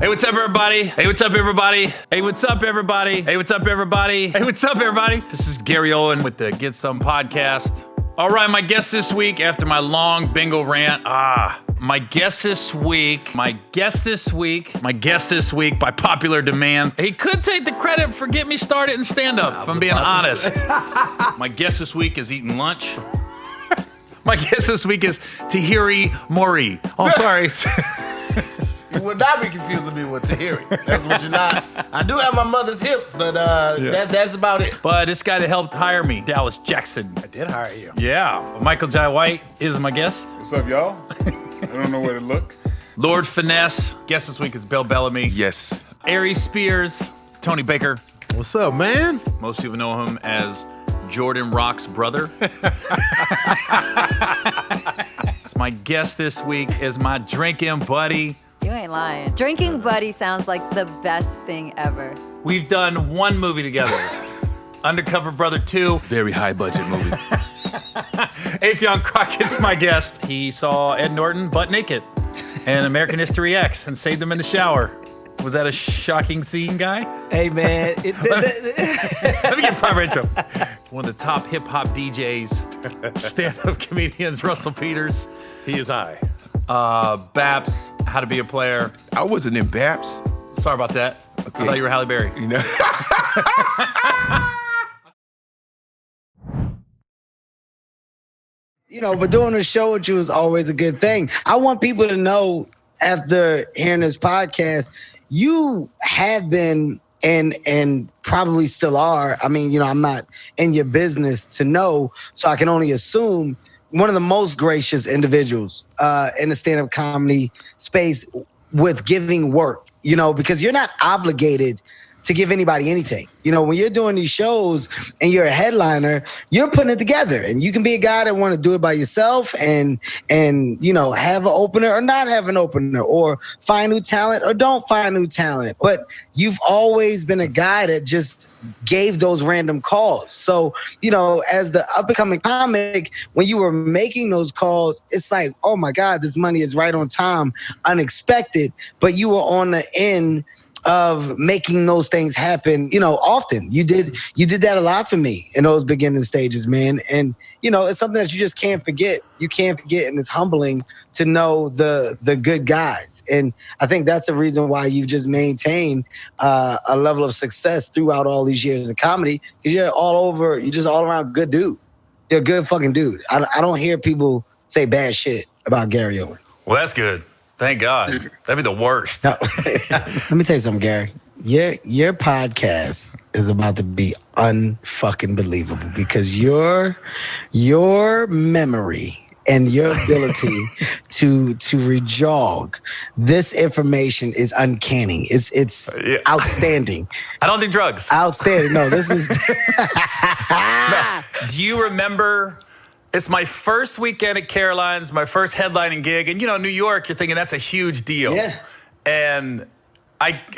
Hey, what's up, everybody? Hey, what's up, everybody? Hey, what's up, everybody? Hey, what's up, everybody? Hey, what's up, everybody? This is Gary Owen with the Get Some podcast. All right, my guest this week, after my long bingo rant, my guest this week, by popular demand, he could take the credit for getting me started in stand-up, if I'm being honest. My guest this week is eating lunch. My guest this week is Tahiri Mori. Oh, sorry. You would not be confusing me with Tahiri. That's what you're not. I do have my mother's hips, but that's about it. But this guy that helped hire me, Dallas Jackson. I did hire you. Yeah. Michael Jai White is my guest. What's up, y'all? I don't know where to look. Lord Finesse. Guest this week is Bill Bellamy. Yes. Aries Spears. Tony Baker. What's up, man? Most people know him as Jordan Rock's brother. My guest this week is my drinking buddy. You ain't lying. Drinking buddy sounds like the best thing ever. We've done one movie together. Undercover Brother 2. Very high budget movie. Affion Crockett's my guest. He saw Ed Norton butt naked in American History X and saved him in the shower. Was that a shocking scene, guy? Hey, man. Let me get proper intro. One of the top hip-hop DJs, stand-up comedians, Russell Peters. He is I. Baps, How to Be a Player. I wasn't in Baps. Sorry about that. Okay. I thought you were Halle Berry. You know? But doing a show with you is always a good thing. I want people to know, after hearing this podcast, you have been and probably still are. I mean, I'm not in your business to know, so I can only assume one of the most gracious individuals in the stand-up comedy space with giving work, because you're not obligated to give anybody anything. When you're doing these shows and you're a headliner, you're putting it together. And you can be a guy that want to do it by yourself and have an opener or not have an opener, or find new talent or don't find new talent. But you've always been a guy that just gave those random calls. So, as the up-and-coming comic, when you were making those calls, it's like, oh my God, this money is right on time, unexpected. But you were on the end of making those things happen, often. You did that a lot for me in those beginning stages, man. And, it's something that you just can't forget. You can't forget, and it's humbling to know the good guys. And I think that's the reason why you've just maintained a level of success throughout all these years of comedy, because you're just all around good dude. You're a good fucking dude. I don't hear people say bad shit about Gary Owen. Well, that's good. Thank God. That'd be the worst. No. Let me tell you something, Gary. Your podcast is about to be unfucking believable, because your memory and your ability to rejog this information is uncanny. It's outstanding. I don't do drugs. Outstanding. No, this is. No. Do you remember? It's my first weekend at Caroline's, my first headlining gig. And, New York, you're thinking that's a huge deal. Yeah. And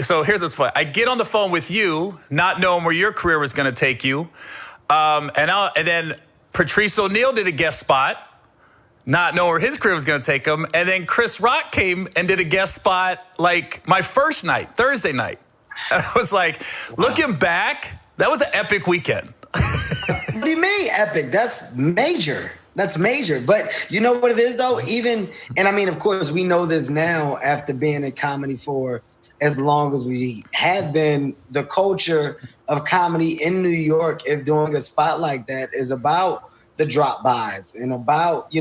so here's what's funny. I get on the phone with you, not knowing where your career was going to take you. And then Patrice O'Neal did a guest spot, not knowing where his career was going to take him. And then Chris Rock came and did a guest spot like my first night, Thursday night. And I was like, looking back, that was an epic weekend. What do you mean epic? That's major. But you know what it is, though? Of course, we know this now after being in comedy for as long as we have been. The culture of comedy in New York, if doing a spot like that, is about the drop-bys and about,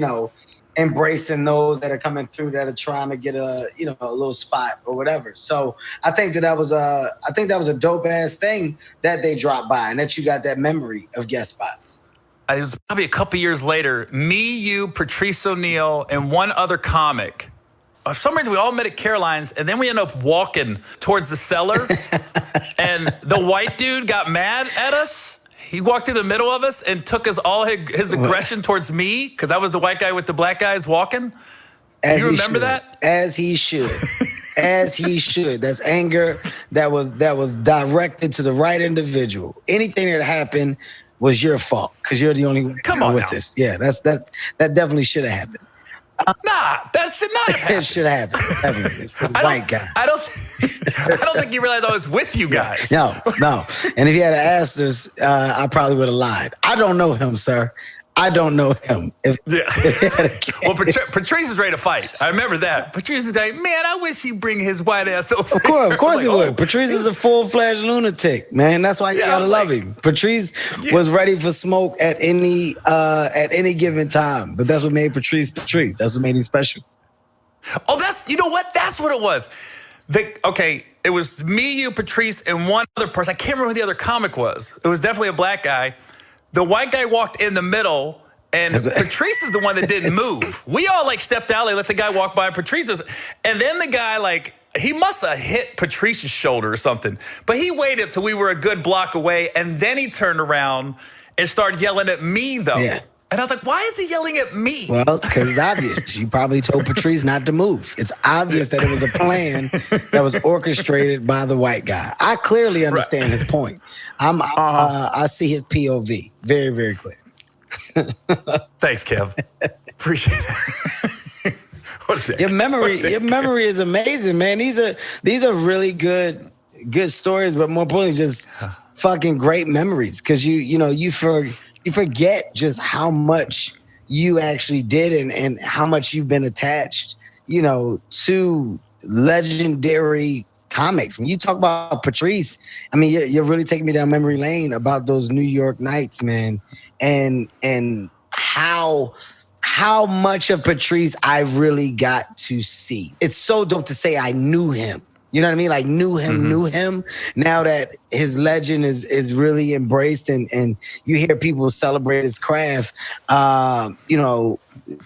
embracing those that are coming through that are trying to get a little spot or whatever. So I think that was a dope ass thing that they dropped by, and that you got that memory of guest spots. It was probably a couple years later. Me, you, Patrice O'Neal, and one other comic. For some reason, we all met at Caroline's, and then we ended up walking towards the cellar, and the white dude got mad at us. He walked through the middle of us and took all his aggression towards me, because I was the white guy with the black guys walking. Do you remember that? As he should. As he should. That's anger that was directed to the right individual. Anything that happened was your fault, because you're the only one with this. Yeah, that definitely should have happened. Nah, that should not have It happened. should happen. It's the I white guy. I don't think you realized I was with you guys. No. And if you had asked us, I probably would have lied. I don't know him, sir. I don't know him. Well, Patrice was ready to fight. I remember that. Patrice was like, man, I wish he'd bring his white ass over. Of course he would. Oh. Patrice is a full-fledged lunatic, man. That's why you Yeah, I gotta was love like- him. Patrice was ready for smoke at any given time. But that's what made Patrice. That's what made him special. Oh, you know what? That's what it was. It was me, you, Patrice, and one other person. I can't remember who the other comic was. It was definitely a black guy. The white guy walked in the middle, and Patrice is the one that didn't move. We all stepped out, let the guy walk by. And then the guy he must have hit Patrice's shoulder or something. But he waited till we were a good block away, and then he turned around and started yelling at me, though. Yeah. And I was like, why is he yelling at me? Well, because it's obvious. You probably told Patrice not to move. It's obvious that it was a plan that was orchestrated by the white guy. I clearly understand his point. I see his POV very, very clear. Thanks, Kev. Appreciate it. What a dick. Your memory is amazing, man. These are really good stories, but more importantly, just fucking great memories. Because you forget just how much you actually did and how much you've been attached, to legendary comics. When you talk about Patrice, I mean, you're really taking me down memory lane about those New York nights, man, and how much of Patrice I really got to see. It's so dope to say I knew him. You know what I mean? Knew him. Now that his legend is really embraced and you hear people celebrate his craft, now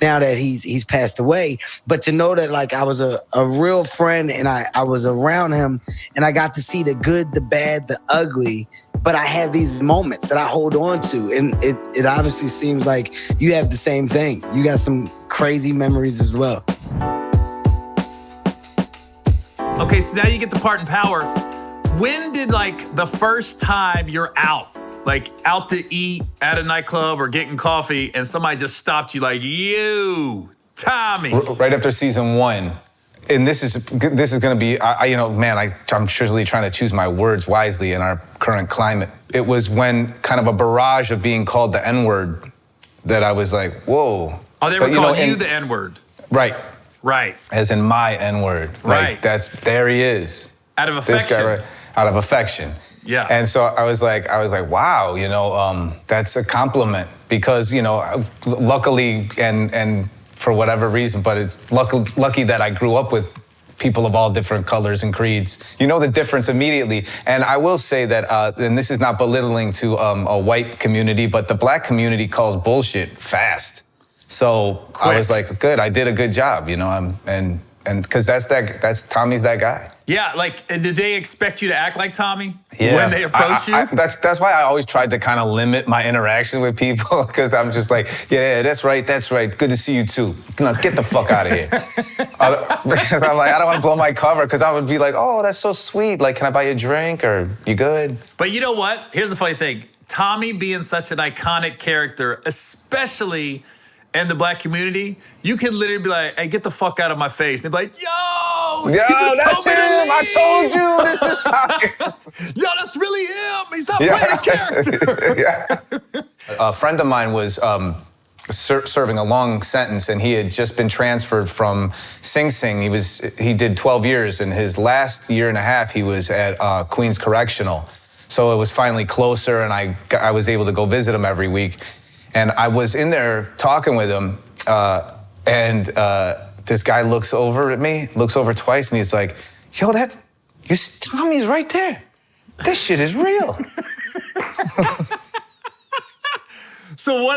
that he's passed away. But to know that I was a real friend and I was around him and I got to see the good, the bad, the ugly, but I had these moments that I hold on to. And it obviously seems like you have the same thing. You got some crazy memories as well. Okay, so now you get the part in Power. When did the first time you're out to eat at a nightclub or getting coffee and somebody just stopped you you, Tommy? Right after season 1. And this is going to be, I'm surely trying to choose my words wisely in our current climate. It was when kind of a barrage of being called the N-word that I was like, whoa. Oh, they were calling you the N-word. Right. Right. As in my N-word. Right. There he is. Out of affection. This guy, right? Out of affection. Yeah. And so I was like, wow, that's a compliment because, luckily and for whatever reason, but it's lucky that I grew up with people of all different colors and creeds. You know the difference immediately. And I will say that, and this is not belittling to a white community, but the black community calls bullshit fast. So Quick. I was like, good, I did a good job, and because that's Tommy's that guy. Yeah, and did they expect you to act like Tommy when they approach you? That's why I always tried to kind of limit my interaction with people because I'm just like, yeah, that's right. Good to see you too. No, get the fuck out of here. Because I'm like, I don't want to blow my cover because I would be like, oh, that's so sweet. Can I buy you a drink or you good? But you know what? Here's the funny thing. Tommy being such an iconic character, especially in the black community, you can literally be like, hey, get the fuck out of my face. And they'd be like, yo, that's him. I told you this is Tommy. Yo, that's really him. He's not playing a character. A friend of mine was serving a long sentence, and he had just been transferred from Sing Sing. He did 12 years, and his last year and a half, he was at Queens Correctional. So it was finally closer, and I was able to go visit him every week. And I was in there talking with him, and this guy looks over at me, looks over twice, and he's like, yo, Tommy's right there. This shit is real. So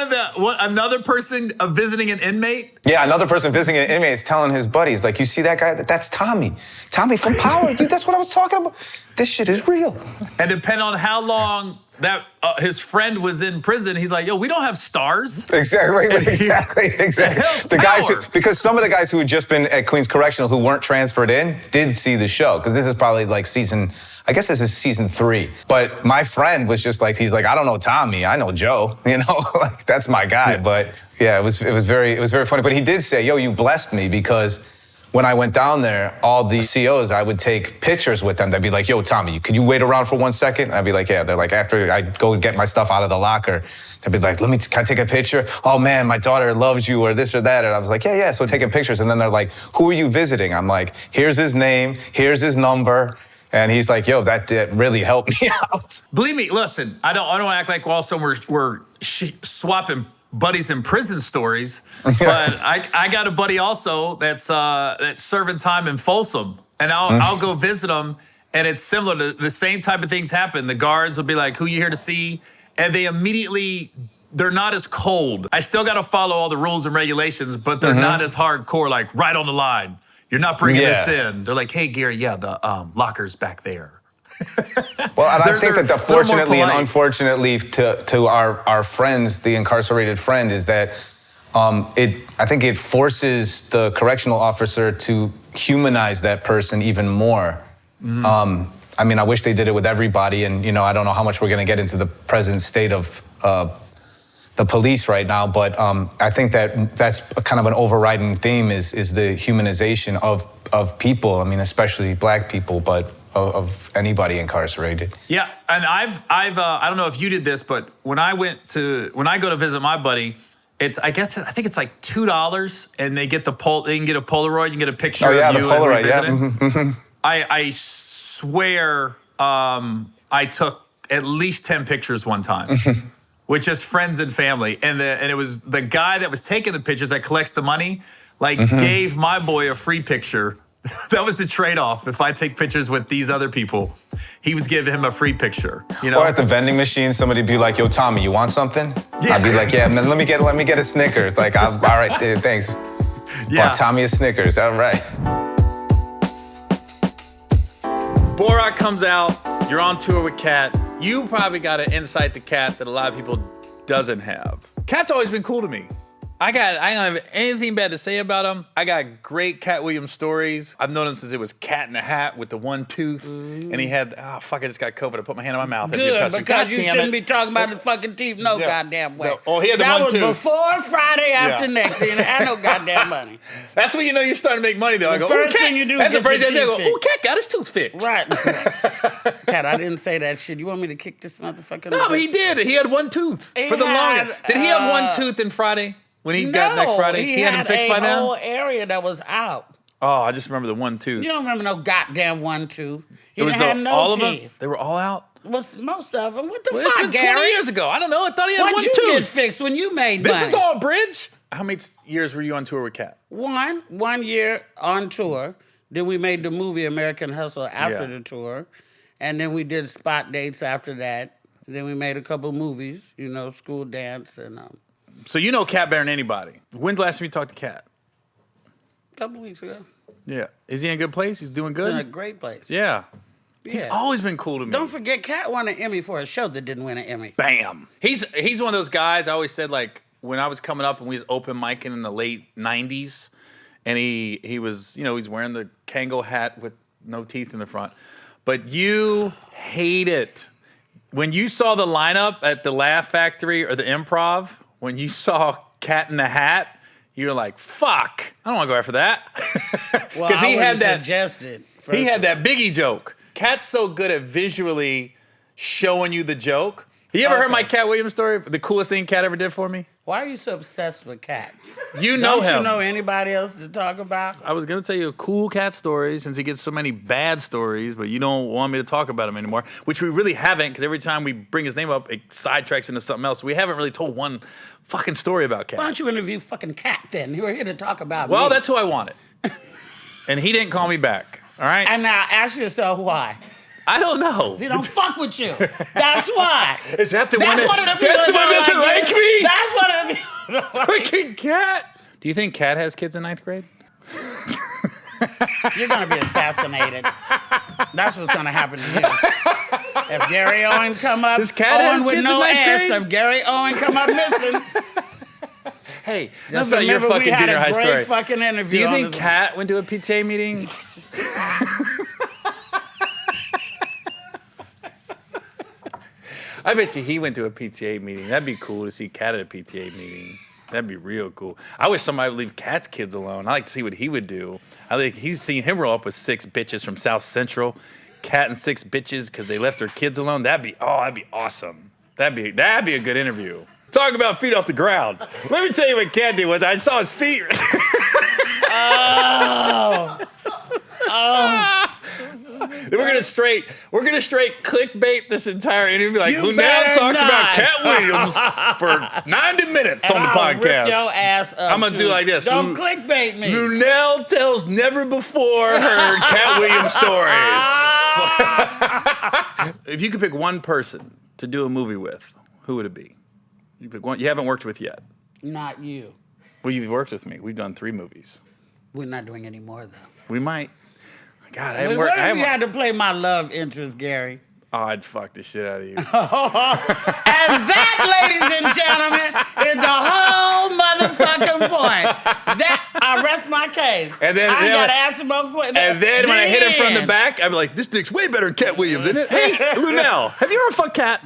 another person visiting an inmate? Yeah, another person visiting an inmate is telling his buddies, you see that guy? That's Tommy. Tommy from Power. Dude, that's what I was talking about. This shit is real. And depending on how long that his friend was in prison, he's like, yo, we don't have stars. Exactly. The guys because some of the guys who had just been at Queens Correctional who weren't transferred in did see the show because this is probably season, I guess this is season 3. But my friend was just like, he's like, I don't know Tommy, I know Joe. You know, like that's my guy. But yeah, it was very funny. But he did say, yo, you blessed me, because when I went down there, all the COs, I would take pictures with them. They'd be like, yo, Tommy, could you wait around for 1 second? I'd be like, yeah. They're like, after I go get my stuff out of the locker, they'd be like, can I take a picture? Oh man, my daughter loves you, or this or that. And I was like, yeah. So taking pictures. And then they're like, who are you visiting? I'm like, here's his name, here's his number. And he's like, yo, that did really help me out. Believe me, listen, I don't act like also we're swapping buddies in prison stories, but I got a buddy also that's serving time in Folsom, and I'll go visit him, and it's similar to the same type of things happen. The guards will be like, who you here to see? And they're not as cold. I still got to follow all the rules and regulations, but they're not as hardcore, like right on the line. You're not bringing this in. They're like, hey, Gary, the locker's back there. Well, and I think that fortunately and unfortunately to our friends, the incarcerated friend, is that I think it forces the correctional officer to humanize that person even more. I mean, I wish they did it with everybody, and I don't know how much we're going to get into the present state of the police right now, but I think that's kind of an overriding theme is the humanization of people. I mean, especially black people, but of anybody incarcerated. Yeah, and I've I don't know if you did this, but when I go to visit my buddy, I think it's like $2, and they get they can get a Polaroid, you can get a picture of you. Oh yeah, the Polaroid, yeah. I swear I took at least 10 pictures one time. With just friends and family, and it was the guy that was taking the pictures that collects the money, gave my boy a free picture. That was the trade-off. If I take pictures with these other people, he was giving him a free picture. Or at the vending machine, somebody'd be like, "Yo, Tommy, you want something?" Yeah. I'd be like, "Yeah, man, let me get a Snickers." Like, all right, thanks. Yeah, Tommy a Snickers. All right. Borat comes out. You're on tour with Kat. You probably got an insight to Kat that a lot of people doesn't have. Kat's always been cool to me. I don't have anything bad to say about him. I got great Cat Williams stories. I've known him since it was Cat in the Hat with the one tooth. And he had, I just got COVID. I put my hand in my mouth. Good, because you shouldn't be talking about the fucking teeth goddamn way. Oh, he had the one tooth. That was before Friday after next. He didn't have no goddamn money. That's when you know you're starting to make money, though. I go, first thing you do is get your teeth fixed. fixed. Oh, Cat got his tooth fixed. Right. Cat, I didn't say that shit. You want me to kick this motherfucker? No, but he did. He had one tooth for the longest. Did he have one tooth in Friday? When he got next Friday, he had him fixed by now? No, he had a whole area that was out. Oh, I just remember the one tooth. You don't remember no goddamn one tooth. He didn't have no all teeth. Of them? They were all out? Well, most of them. What the fuck, fuck, it's been Gary? 20 years ago. I don't know. I thought he had one tooth. What'd you get fixed when you made money? This is all bridge? How many years were you on tour with Kat? 1 year on tour. Then we made the movie American Hustle after the tour. And then we did spot dates after that. Then we made a couple movies, School Dance and... So you know Kat better than anybody. When's the last time you talked to Kat? A couple weeks ago. Yeah. Is he in a good place? He's doing good? He's in a great place. Yeah. He's always been cool to me. Don't forget, Kat won an Emmy for a show that didn't win an Emmy. Bam. He's one of those guys, I always said, like, when I was coming up and we was open micing in the late 90s, and he was, he's wearing the Kango hat with no teeth in the front. But you hate it. When you saw the lineup at the Laugh Factory or the Improv, when you saw Cat in the Hat, you were like, fuck, I don't want to go after that. Well, he had that Biggie joke. Cat's so good at visually showing you the joke. You ever heard my Cat Williams story? The coolest thing Cat ever did for me? Why are you so obsessed with Cat? You know him. Don't you know anybody else to talk about? I was going to tell you a cool Cat story since he gets so many bad stories, but you don't want me to talk about him anymore, which we really haven't, because every time we bring his name up, it sidetracks into something else. We haven't really told one fucking story about Cat. Why don't you interview fucking Cat then? You were here to talk about me. Well, me. That's who I wanted. And he didn't call me back, all right? And now ask yourself why. I don't know. He don't fuck with you. That's why. Is that the one that doesn't like me? That's one of the people that fucking Cat. Do you think Cat has kids in 9th grade? You're going to be assassinated. That's what's going to happen to you. If Gary Owen come up, Owen with no ass, if Gary Owen come up missing. Hey, that's not your fucking junior high story. Great fucking interview. Do you think Cat went to a PTA meeting? I bet you he went to a PTA meeting. That'd be cool to see Cat at a PTA meeting. That'd be real cool. I wish somebody would leave Cat's kids alone. I like to see what he would do. I think he's seen him roll up with 6 bitches from South Central. Cat and 6 bitches because they left their kids alone. That'd be awesome. That'd be a good interview. Talk about feet off the ground. Let me tell you what Cat did was I saw his feet. We're gonna straight clickbait this entire interview. Like Luenell talks about Cat Williams for 90 minutes on the I'll podcast. Rip your ass up I'm gonna do like this. Don't clickbait me. Luenell tells never before heard Cat Williams stories. If you could pick one person to do a movie with, who would it be? You pick one you haven't worked with yet. Not you. Well, you've worked with me. We've done 3 movies. We're not doing any more though. We might. God, I What haven't worked. if you had to play my love interest, Gary? Oh, I'd fuck the shit out of you. And that, ladies and gentlemen, is the whole motherfucking point. That I rest my case. And then I gotta ask him about questions. And then when I hit him from the back, I'd be like, "This dick's way better than Cat Williams, isn't it?" Hey, Luenell, have you ever fucked Cat?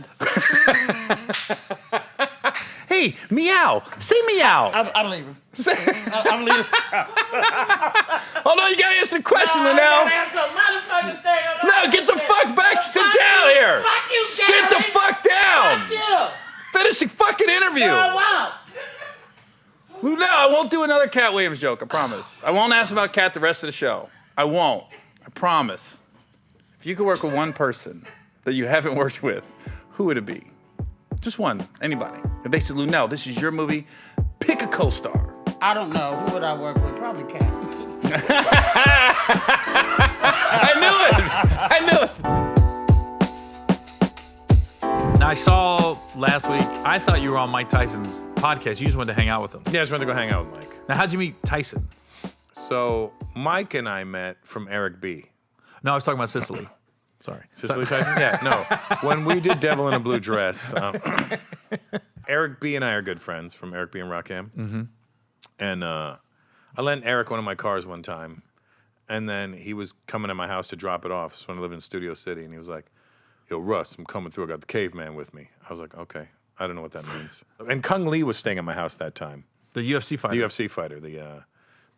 Hey, meow. Say meow. I'm leaving. I'm leaving. Hold on, you gotta answer the question, Luenell. That's a motherfucking thing. No, get the fuck back. Sit down here. Fuck you, Sit the fuck down. Fuck you. Finish the fucking interview. No, I won't. Luenell, I won't do another Cat Williams joke, I promise. I won't ask about Cat the rest of the show. I won't. I promise. If you could work with one person that you haven't worked with, who would it be? Just one. Anybody. If they said, Luenell, this is your movie, pick a co-star. I don't know. Who would I work with? Probably Cat. I knew it. Now, I saw last week, I thought you were on Mike Tyson's podcast. You just wanted to hang out with him. Yeah, I just went to go hang out with Mike. Now, how'd you meet Tyson? So Mike and I met from Eric B. No, I was talking about Sicily. Sorry. Cicely Tyson? Yeah, no. When we did Devil in a Blue Dress, Eric B and I are good friends from Eric B and Rockham. Mm-hmm. And I lent Eric one of my cars one time, and then he was coming to my house to drop it off. So when I lived in Studio City, and he was like, "Yo, Russ, I'm coming through. I got the caveman with me." I was like, "Okay." I don't know what that means. And Kung Lee was staying at my house that time. The UFC fighter. The UFC fighter,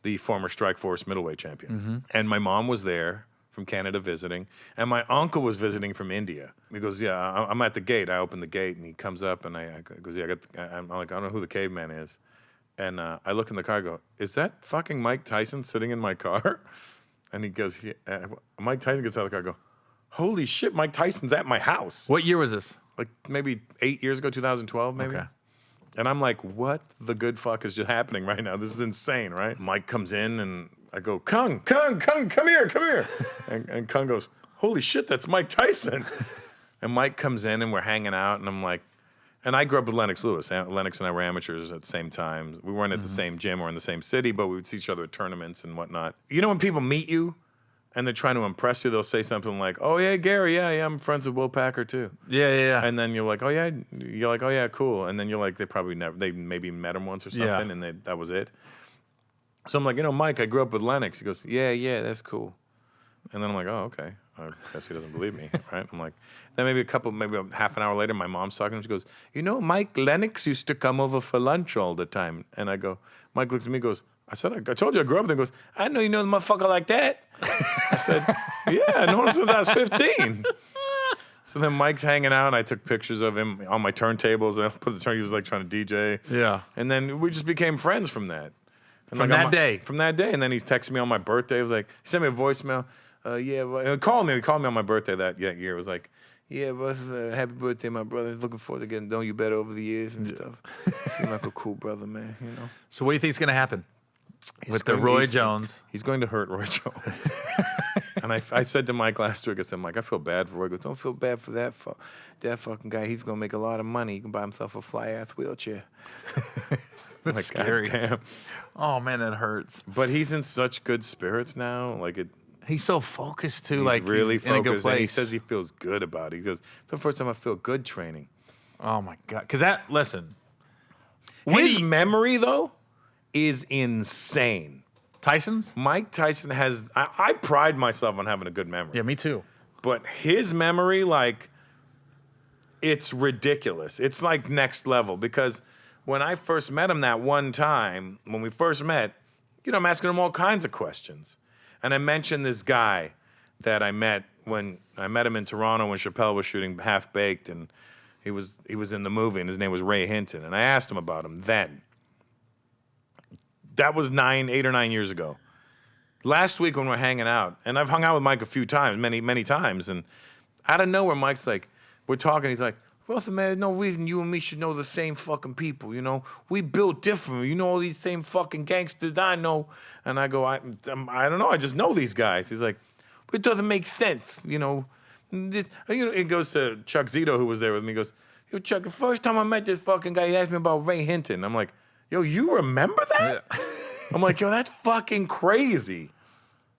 the former Strikeforce middleweight champion. Mm-hmm. And my mom was there from Canada visiting, and my uncle was visiting from India. He goes, "Yeah, I'm at the gate." I open the gate, and he comes up, and I goes, "Yeah, I'm like, I don't know who the caveman is." And I look in the car, I go, "Is that fucking Mike Tyson sitting in my car?" And he goes, yeah. Mike Tyson gets out of the car, I go, "Holy shit, Mike Tyson's at my house." What year was this? Like maybe 8 years ago, 2012, maybe. Okay. And I'm like, what the good fuck is just happening right now? This is insane, right? Mike comes in, and I go, Kung, come here. and Kung goes, "Holy shit, that's Mike Tyson." And Mike comes in, and we're hanging out, and I'm like, and I grew up with Lennox Lewis. Lennox and I were amateurs at the same time. We weren't at the same gym or in the same city, but we would see each other at tournaments and whatnot. You know when people meet you, and they're trying to impress you, they'll say something like, "Oh yeah, Gary, yeah, I'm friends with Will Packer too." Yeah. And then you're like, "Oh yeah," you're like, "Oh yeah, cool." And then you're like, they maybe met him once or something, and that was it. So I'm like, Mike, I grew up with Lennox. He goes, yeah, that's cool. And then I'm like, oh, okay. I guess he doesn't believe me, right? I'm like, then maybe half an hour later, my mom's talking to him. She goes, Mike Lennox used to come over for lunch all the time. And I go, Mike looks at me and goes, I told you I grew up with him. He goes, "I know you know the motherfucker like that." I said, "Yeah, I know him since I was 15. So then Mike's hanging out, and I took pictures of him on my turntables, and I put the turn. He was like trying to DJ. Yeah. And then we just became friends from that. And From that day? From that day. And then he texted me on my birthday. He was like, he sent me a voicemail. He called me on my birthday that year. It was like, "Yeah, Russ, happy birthday, my brother. Looking forward to getting to know you better over the years and stuff. Seem like a cool brother, man, So what do you think is going to happen with the Roy Jones? He's going to hurt Roy Jones. And I said to Mike last week, I said, "Mike, I feel bad for Roy." He goes, "Don't feel bad for that fucking guy. He's going to make a lot of money. He can buy himself a fly-ass wheelchair." That's like, scary. God damn. Oh, man, that hurts. But he's in such good spirits now. Like He's so focused, too. He's like really he's in a good focused, and he place. says he feels good about it. He goes, "It's the first time I feel good training." Oh, my God. Because listen. His memory, though, is insane. Tyson's? Mike Tyson has, I pride myself on having a good memory. Yeah, me too. But his memory, like, It's ridiculous. It's like next level because when I first met him that one time, when we first met, I'm asking him all kinds of questions. And I mentioned this guy that I met when I met him in Toronto when Chappelle was shooting Half Baked, and he was in the movie, and his name was Ray Hinton. And I asked him about him then. That was 8 or 9 years ago. Last week when we're hanging out, and I've hung out with Mike a few times, many times, and out of nowhere, Mike's like, we're talking, he's like, Russell, man, there's no reason you and me should know the same fucking people, We built different. You know all these same fucking gangsters I know. And I go, I don't know, I just know these guys. He's like, it doesn't make sense, It goes to Chuck Zito, who was there with me, he goes, yo, Chuck, the first time I met this fucking guy, he asked me about Ray Hinton. I'm like, yo, you remember that? Yeah. I'm like, yo, that's fucking crazy.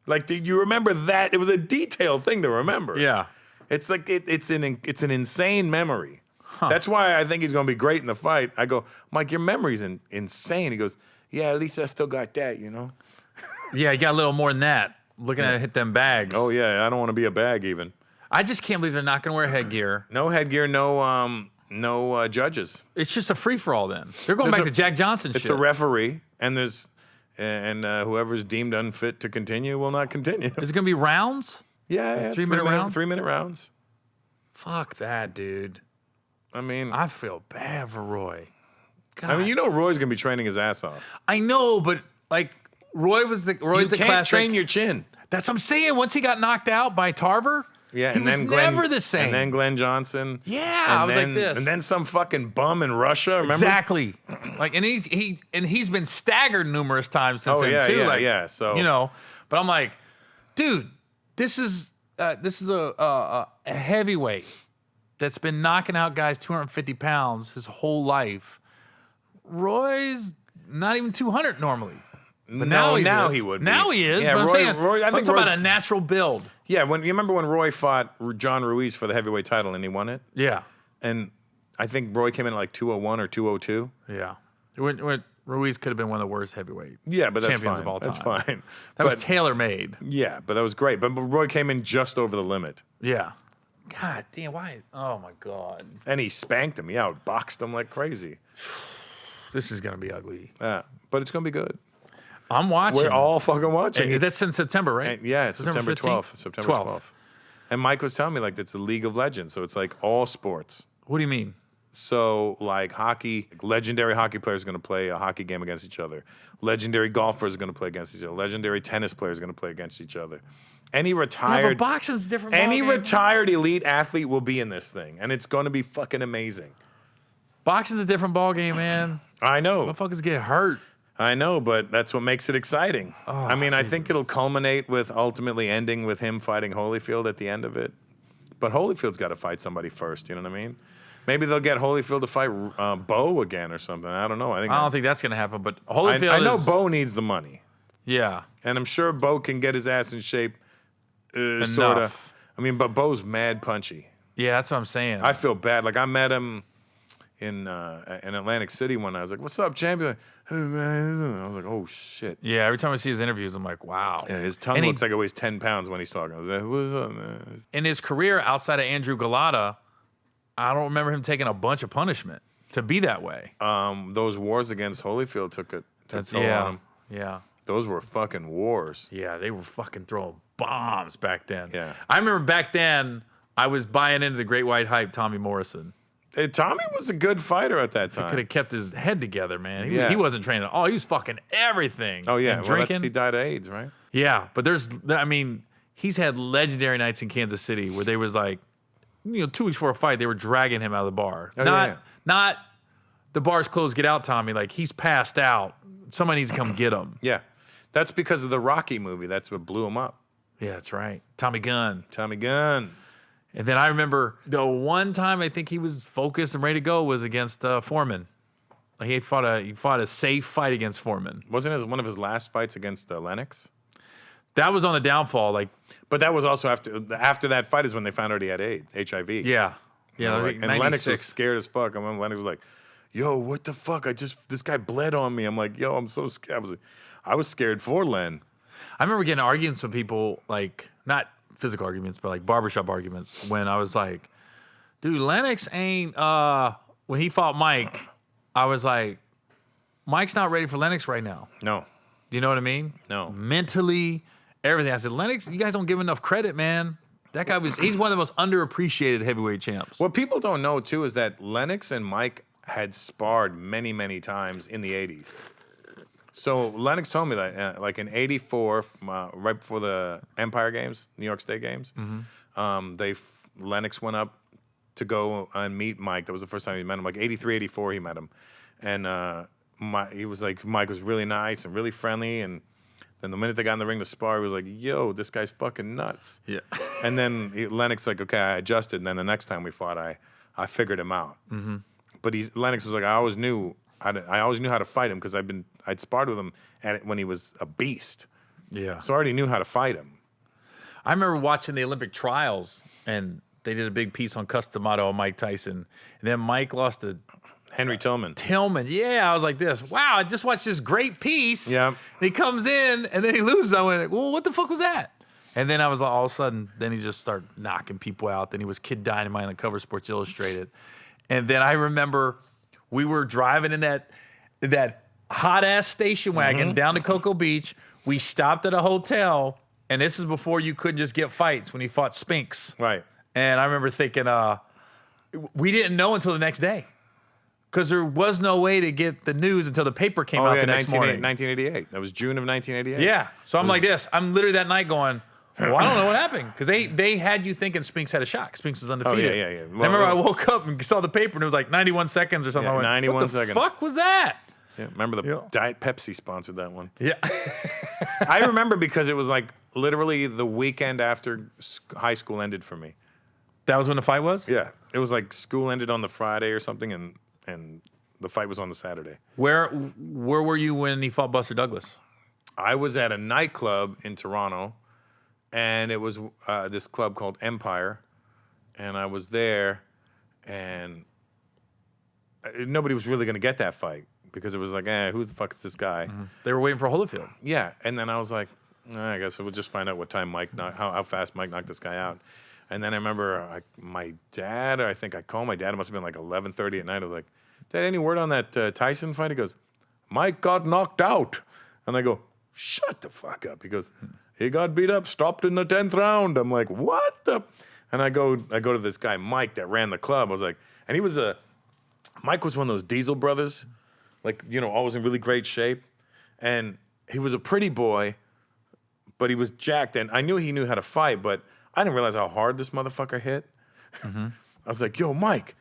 Like, did you remember that? It was a detailed thing to remember. Yeah. It's like it's an insane memory. Huh. That's why I think he's going to be great in the fight. I go, Mike, your memory's insane. He goes, yeah, at least I still got that, Yeah, you got a little more than that. Looking at it hit them bags. Oh, yeah, I don't want to be a bag even. I just can't believe they're not going to wear headgear. No headgear, no judges. It's just a free-for-all then. They're going back to Jack Johnson shit. It's a referee, and whoever's deemed unfit to continue will not continue. Is it going to be rounds? Yeah, 3-minute rounds? 3-minute rounds. Fuck that, dude. I mean, I feel bad for Roy. God. I mean, Roy's gonna be training his ass off. I know, but like Roy's the classic. You can't train your chin. That's what I'm saying. Once he got knocked out by Tarver, yeah, he was never the same. And then Glenn Johnson. Yeah, I was like this. And then some fucking bum in Russia. Remember? Exactly. Like, and he's been staggered numerous times since then too. So but I'm like, dude, this is a heavyweight that's been knocking out guys 250 pounds his whole life. Roy's not even 200 normally. But now he would be. Now he is. Yeah, but Roy, I'm talking about a natural build. Yeah, you remember when Roy fought John Ruiz for the heavyweight title and he won it? Yeah. And I think Roy came in at like 201 or 202. Yeah. Ruiz could have been one of the worst heavyweight champions of all time. That's fine. That was tailor-made. Yeah, but that was great. But Roy came in just over the limit. Yeah. God damn, why? Oh, my God. And he spanked him. He outboxed him like crazy. This is going to be ugly. Yeah, but it's going to be good. I'm watching. We're all fucking watching. That's in September, right? It's September 12th. September 12th. And Mike was telling me, like, it's a League of Legends. So it's like all sports. What do you mean? So, like hockey, legendary hockey players are going to play a hockey game against each other. Legendary golfers are going to play against each other. Legendary tennis players are going to play against each other. Any retired, but boxing's different. Retired elite athlete will be in this thing, and it's going to be fucking amazing. Boxing's a different ballgame, man. I know. Motherfuckers get hurt. I know, but that's what makes it exciting. Oh, I mean, I think it'll culminate with ultimately ending with him fighting Holyfield at the end of it. But Holyfield's got to fight somebody first. You know what I mean? Maybe they'll get Holyfield to fight Bo again or something. I don't know. I don't think that's going to happen. But Holyfield, I know Bo needs the money. Yeah, and I'm sure Bo can get his ass in shape. Sort of. I mean, but Bo's mad punchy. Yeah, that's what I'm saying. I feel bad. Like I met him in Atlantic City one night. I was like, "What's up, champion?" Hey, man. I was like, "Oh shit." Yeah, every time I see his interviews, I'm like, "Wow." Yeah, his tongue looks like it weighs 10 pounds when he's talking. I was like, "What's up, man?" In his career outside of Andrew Galata, I don't remember him taking a bunch of punishment to be that way. Those wars against Holyfield took on him. Yeah. Those were fucking wars. Yeah, they were fucking throwing bombs back then. Yeah. I remember back then, I was buying into the Great White Hype, Tommy Morrison. Hey, Tommy was a good fighter at that time. He could have kept his head together, man. He wasn't training at all. He was fucking everything. Oh, yeah. And drinking. He died of AIDS, right? Yeah, but he's had legendary nights in Kansas City where they was like, 2 weeks before a fight, they were dragging him out of the bar. Not the bar's closed, get out, Tommy. Like, he's passed out. Somebody needs to come get him. Yeah. That's because of the Rocky movie. That's what blew him up. Yeah, that's right. Tommy Gunn. And then I remember the one time I think he was focused and ready to go was against Foreman. He fought a safe fight against Foreman. Wasn't it one of his last fights against Lennox? That was on the downfall. But that was also after that fight is when they found out he had AIDS, HIV. Yeah. Yeah. And Lennox was scared as fuck. I remember Lennox was like, "Yo, what the fuck? This guy bled on me." I'm like, "Yo, I'm so scared." I was scared for Len. I remember getting arguments with people, like not physical arguments, but like barbershop arguments when I was like Dude, Lennox ain't. When he fought Mike, I was like, Mike's not ready for Lennox right now. No. Do you know what I mean? No. Mentally, everything. I said, Lennox, you guys don't give enough credit, man. That guy he's one of the most underappreciated heavyweight champs. What people don't know, too, is that Lennox and Mike had sparred many, many times in the 80s. So Lennox told me that, like in '84, right before the Empire Games, New York State Games, Lennox went up to go and meet Mike. That was the first time he met him. Like '83, '84, he met him, and he was like, Mike was really nice and really friendly. And then the minute they got in the ring to spar, he was like, "Yo, this guy's fucking nuts." Yeah. And then Lennox like, "Okay, I adjusted." And then the next time we fought, I figured him out. Mm-hmm. But Lennox was like, I always knew how to fight him because I'd sparred with him when he was a beast. Yeah. So I already knew how to fight him. I remember watching the Olympic trials, and they did a big piece on Cus D'Amato and Mike Tyson. And then Mike lost to Henry Tillman. Yeah, I was like this. Wow, I just watched this great piece. Yeah. And he comes in, and then he loses. I went, well, what the fuck was that? And then I was like, all of a sudden, then he just started knocking people out. Then he was Kid Dynamite on the cover of Sports Illustrated. And then I remember we were driving in that hot-ass station wagon down to Cocoa Beach. We stopped at a hotel, and this is before you couldn't just get fights when he fought Spinks. Right. And I remember thinking, we didn't know until the next day. Because there was no way to get the news until the paper came out the next morning. 1988. That was June of 1988. Yeah. So I'm like this. I'm literally that night going, well, I don't know what happened. Because they had you thinking Spinks had a shot. Spinks was undefeated. Oh, yeah. Well, I remember I woke up and saw the paper, and it was like 91 seconds or something. Yeah, I went, 91 what seconds. the fuck was that? Yeah, remember the Diet Pepsi sponsored that one. Yeah. I remember because it was like literally the weekend after high school ended for me. That was when the fight was? Yeah. It was like school ended on the Friday or something, and the fight was on the Saturday. Where were you when he fought Buster Douglas? I was at a nightclub in Toronto, and it was this club called Empire, and I was there, and nobody was really going to get that fight because it was like, who the fuck is this guy? Mm-hmm. They were waiting for Holyfield. Yeah, and then I was like, I guess we'll just find out what time how fast Mike knocked this guy out. And then I remember my dad, I think I called my dad. It must have been like 11:30 at night. I was like, Dad, any word on that Tyson fight? He goes, Mike got knocked out. And I go, shut the fuck up. He goes, he got beat up, stopped in the 10th round. I'm like, what the? And I go to this guy, Mike, that ran the club. I was like, and he was Mike was one of those Diesel brothers, like, always in really great shape. And he was a pretty boy, but he was jacked. And I knew he knew how to fight, but I didn't realize how hard this motherfucker hit. Mm-hmm. I was like, yo, Mike,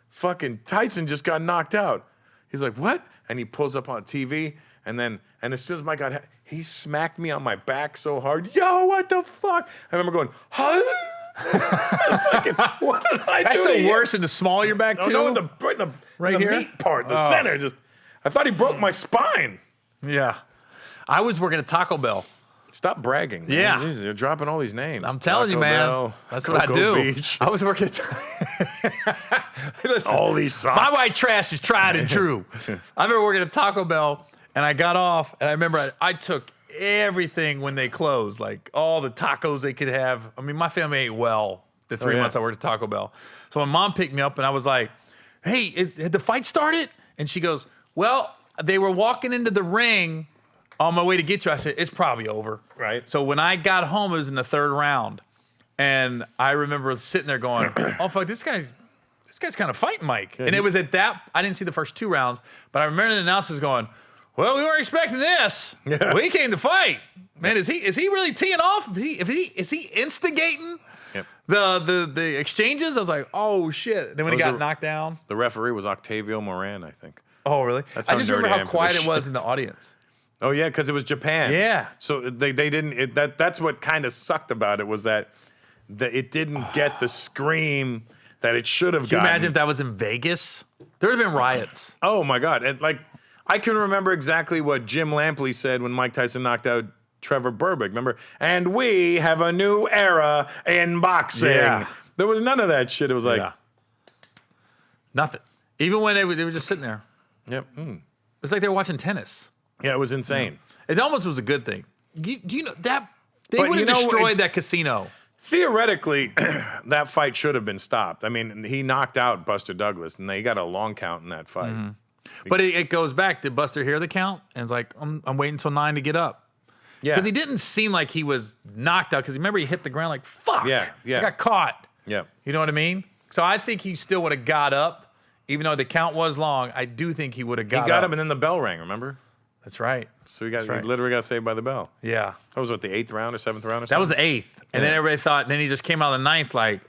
fucking Tyson just got knocked out. He's like, what? And he pulls up on TV, and as soon as Mike got hit, he smacked me on my back so hard. Yo, what the fuck? I remember going, huh? Fucking, what did I That's do the here? worst in the small of your back, too? No, the right here? meat part, the center. I thought he broke my spine. Yeah. I was working at Taco Bell. Stop bragging. Man. Yeah. Jesus, you're dropping all these names. I'm telling you, man. Bell, That's what I Cocoa do. Beach. I was working at Listen, all these socks. my white trash is tried and true. I remember working at Taco Bell, and I got off, and I remember I took everything when they closed, like all the tacos they could have. I mean, my family ate well the 3 months I worked at Taco Bell. So my mom picked me up, and I was like, hey, had the fight started? And she goes, well, they were walking into the ring on my way to get you. I said, it's probably over. Right. So when I got home, it was in the third round. And I remember sitting there going, oh, fuck, this guy's kind of fighting Mike. And it was at that, I didn't see the first 2 rounds, but I remember the announcers going, well, we weren't expecting this. Yeah. Well, he came to fight. Man, is he really teeing off? Is he instigating the exchanges? I was like, oh, shit. And then when he got knocked down. The referee was Octavio Moran, I think. Oh, really? That's I how just nerdy remember I how am for quiet this it was shit. in the audience. Oh, yeah, because it was Japan. Yeah. So they didn't, that's what kind of sucked about it was that it didn't get the scream that it should have Can you gotten. imagine if that was in Vegas? There would have been riots. Oh, my God. And I can remember exactly what Jim Lampley said when Mike Tyson knocked out Trevor Berbick. Remember? And we have a new era in boxing. Yeah. There was none of that shit. It was like, Nothing. Even when they were just sitting there. yep. It's like they were watching tennis. Yeah, it was insane. It almost was a good thing. Do you know that they But would have you know, destroyed that casino? Theoretically, that fight should have been stopped. I mean, he knocked out Buster Douglas, and they got a long count in that fight. But it goes back. Did Buster hear the count? And it's like, I'm waiting until 9 to get up. Yeah. Because he didn't seem like he was knocked out. Because remember, he hit the ground like, fuck. Yeah. I got caught. Yeah. You know what I mean? So I think he still would have got up. Even though the count was long, I do think he would have got up. He got up, and then the bell rang, remember? That's right. So he literally got saved by the bell. Yeah. That was what, the 8th round or 7th round or something? That was the 8th. And then everybody thought, then he just came out of the 9th like,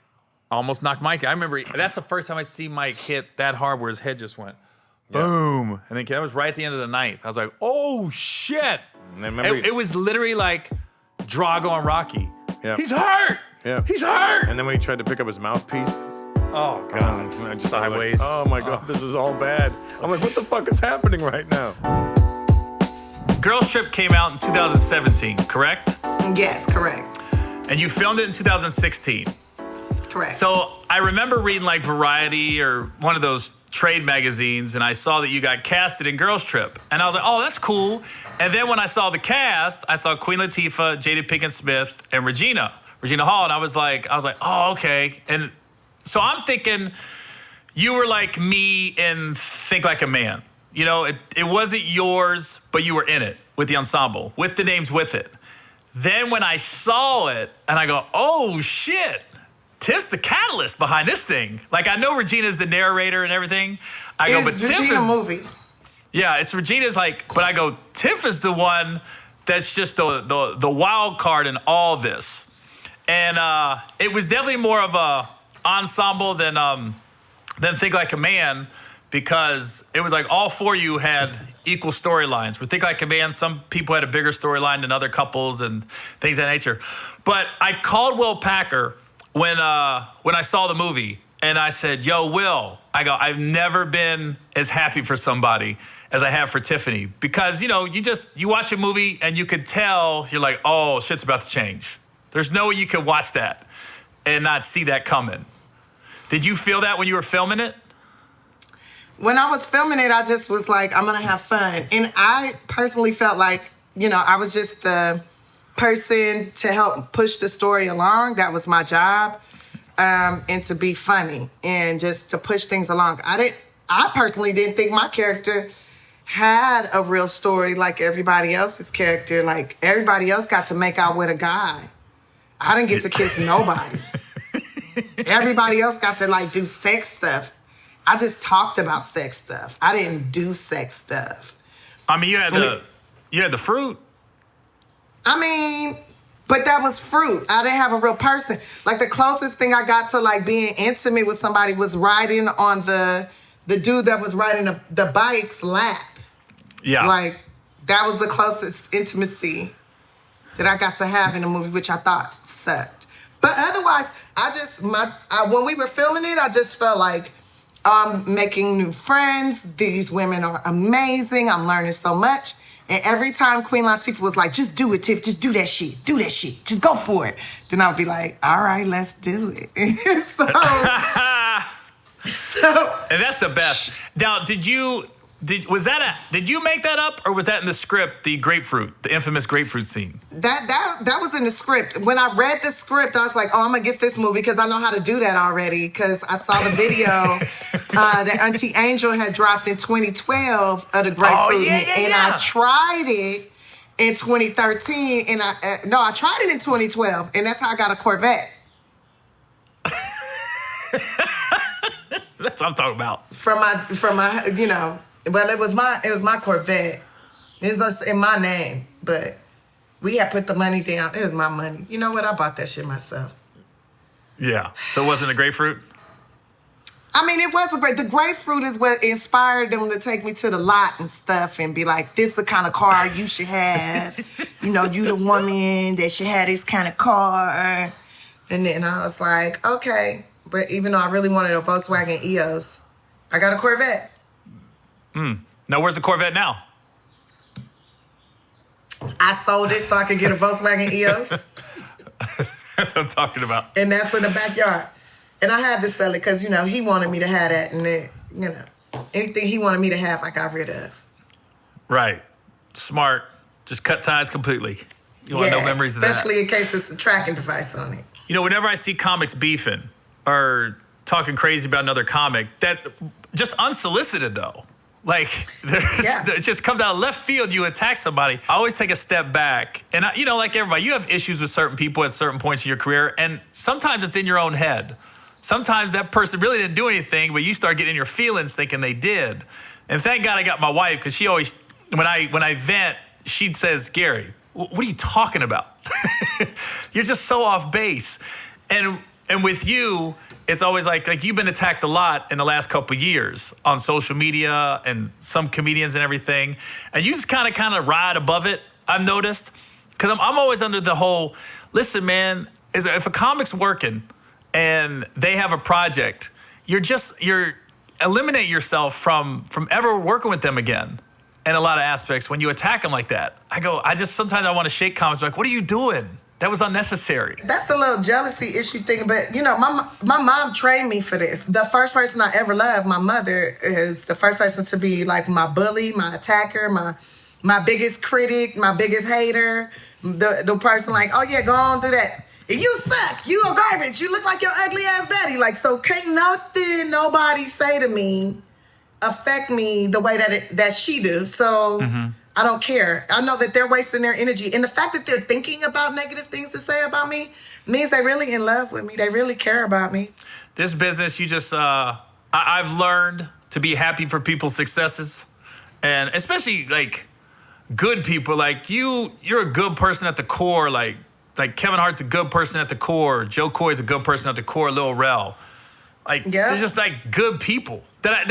almost knocked Mike. I remember, that's the first time I see Mike hit that hard where his head just went, boom. And then that was right at the end of the 9th. I was like, oh, shit. And then remember, It was literally like Drago and Rocky. Yeah. He's hurt. Yeah. He's hurt. And then when he tried to pick up his mouthpiece, Oh, God. I just Sideways. Like, oh, my God, this is all bad. I'm like, what the fuck is happening right now? Girls Trip came out in 2017, correct? Yes, correct. And you filmed it in 2016. Correct. So I remember reading like Variety or one of those trade magazines, and I saw that you got casted in Girls Trip. And I was like, oh, that's cool. And then when I saw the cast, I saw Queen Latifah, Jada Pinkett Smith, and Regina Hall. And I was like, oh, okay. And so I'm thinking you were like me in Think Like a Man. You know, it wasn't yours, but you were in it with the ensemble, with the names with it. Then when I saw it, and I go, oh, shit, Tiff's the catalyst behind this thing. Like, I know Regina's the narrator and everything. I go, but Tiff is... movie. Yeah, it's Regina's like, but I go, Tiff is the one that's just the wild card in all this. And it was definitely more of a ensemble than Think Like a Man, because it was like all four of you had equal storylines. With Think Like a Man, some people had a bigger storyline than other couples and things of that nature. But I called Will Packer when I saw the movie, and I said, yo, Will, I go, I've never been as happy for somebody as I have for Tiffany. Because, you know, you watch a movie and you could tell, you're like, oh, shit's about to change. There's no way you could watch that and not see that coming. Did you feel that when you were filming it? When I was filming it, I just was like, I'm gonna have fun. And I personally felt like, you know, I was just the person to help push the story along. That was my job. And to be funny and just to push things along. I personally didn't think my character had a real story like everybody else's character. Like, everybody else got to make out with a guy. I didn't get to kiss nobody. Everybody else got to, like, do sex stuff. I just talked about sex stuff. I didn't do sex stuff. I mean, you had the fruit. I mean, but that was fruit. I didn't have a real person. Like, the closest thing I got to, like, being intimate with somebody was riding on the dude that was riding the bike's lap. Yeah. Like, that was the closest intimacy that I got to have in a movie, which I thought sucked. But otherwise, when we were filming it, I just felt like I'm making new friends. These women are amazing. I'm learning so much. And every time Queen Latifah was like, just do it, Tiff. Just do that shit. Do that shit. Just go for it. Then I would be like, all right, let's do it. And that's the best. Now, did you make that up, or was that in the script, the infamous grapefruit scene? That was in the script. When I read the script, I was like, oh, I'm gonna get this movie because I know how to do that already, because I saw the video that Auntie Angel had dropped in 2012 of the grapefruit. And I tried it in 2013, and I tried it in 2012, and that's how I got a Corvette. That's what I'm talking about. From my, you know. Well, it was my Corvette. It was just in my name, but we had put the money down. It was my money. You know what? I bought that shit myself. Yeah. So it wasn't a grapefruit? I mean, it was the grapefruit is what inspired them to take me to the lot and stuff and be like, this is the kind of car you should have. You know, you the woman that should have this kind of car. And then I was like, okay. But even though I really wanted a Volkswagen EOS, I got a Corvette. Now, where's the Corvette now? I sold it so I could get a Volkswagen EOS. That's what I'm talking about. And that's in the backyard. And I had to sell it because, you know, he wanted me to have that. And then, you know, anything he wanted me to have, I got rid of. Right. Smart. Just cut ties completely. You want no memories of that. Especially in case it's a tracking device on it. You know, whenever I see comics beefing or talking crazy about another comic, that just unsolicited though. Like, it just comes out of left field, you attack somebody. I always take a step back. And, you know, like everybody, you have issues with certain people at certain points in your career. And sometimes it's in your own head. Sometimes that person really didn't do anything, but you start getting in your feelings thinking they did. And thank God I got my wife, because she always, when I vent, she says, Gary, what are you talking about? You're just so off base. And with you, it's always like you've been attacked a lot in the last couple of years on social media and some comedians and everything. And you just kind of ride above it, I've noticed. Because I'm always under the whole, listen, man, if a comic's working and they have a project, you're eliminate yourself from ever working with them again in a lot of aspects when you attack them like that. Sometimes I want to shake comics, like, what are you doing? That was unnecessary. That's the little jealousy issue thing. But, you know, my mom trained me for this. The first person I ever loved, my mother, is the first person to be like my bully, my attacker, my biggest critic, my biggest hater. The person like, oh, yeah, go on, do that. You suck. You a garbage. You look like your ugly ass daddy. Like, so can't nobody say to me affect me the way that she do. So I don't care. I know that they're wasting their energy. And the fact that they're thinking about negative things to say about me means they're really in love with me. They really care about me. This business, you just, I've learned to be happy for people's successes. And especially, like, good people. Like, you're a good person at the core. Like Kevin Hart's a good person at the core. Joe Coy's a good person at the core. Lil Rel. Like, they're just, like, good people. That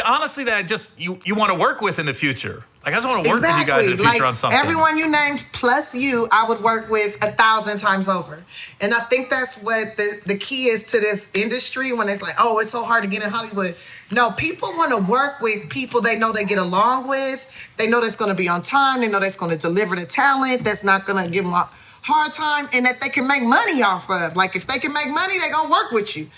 you want to work with in the future. Like, I just want to work with you guys in the future on something. Everyone you named plus you, I would work with 1,000 times over. And I think that's what the key is to this industry when it's like, oh, it's so hard to get in Hollywood. No, people want to work with people they know they get along with. They know that's going to be on time. They know that's going to deliver the talent. That's not going to give them a hard time. And that they can make money off of. Like, if they can make money, they're going to work with you.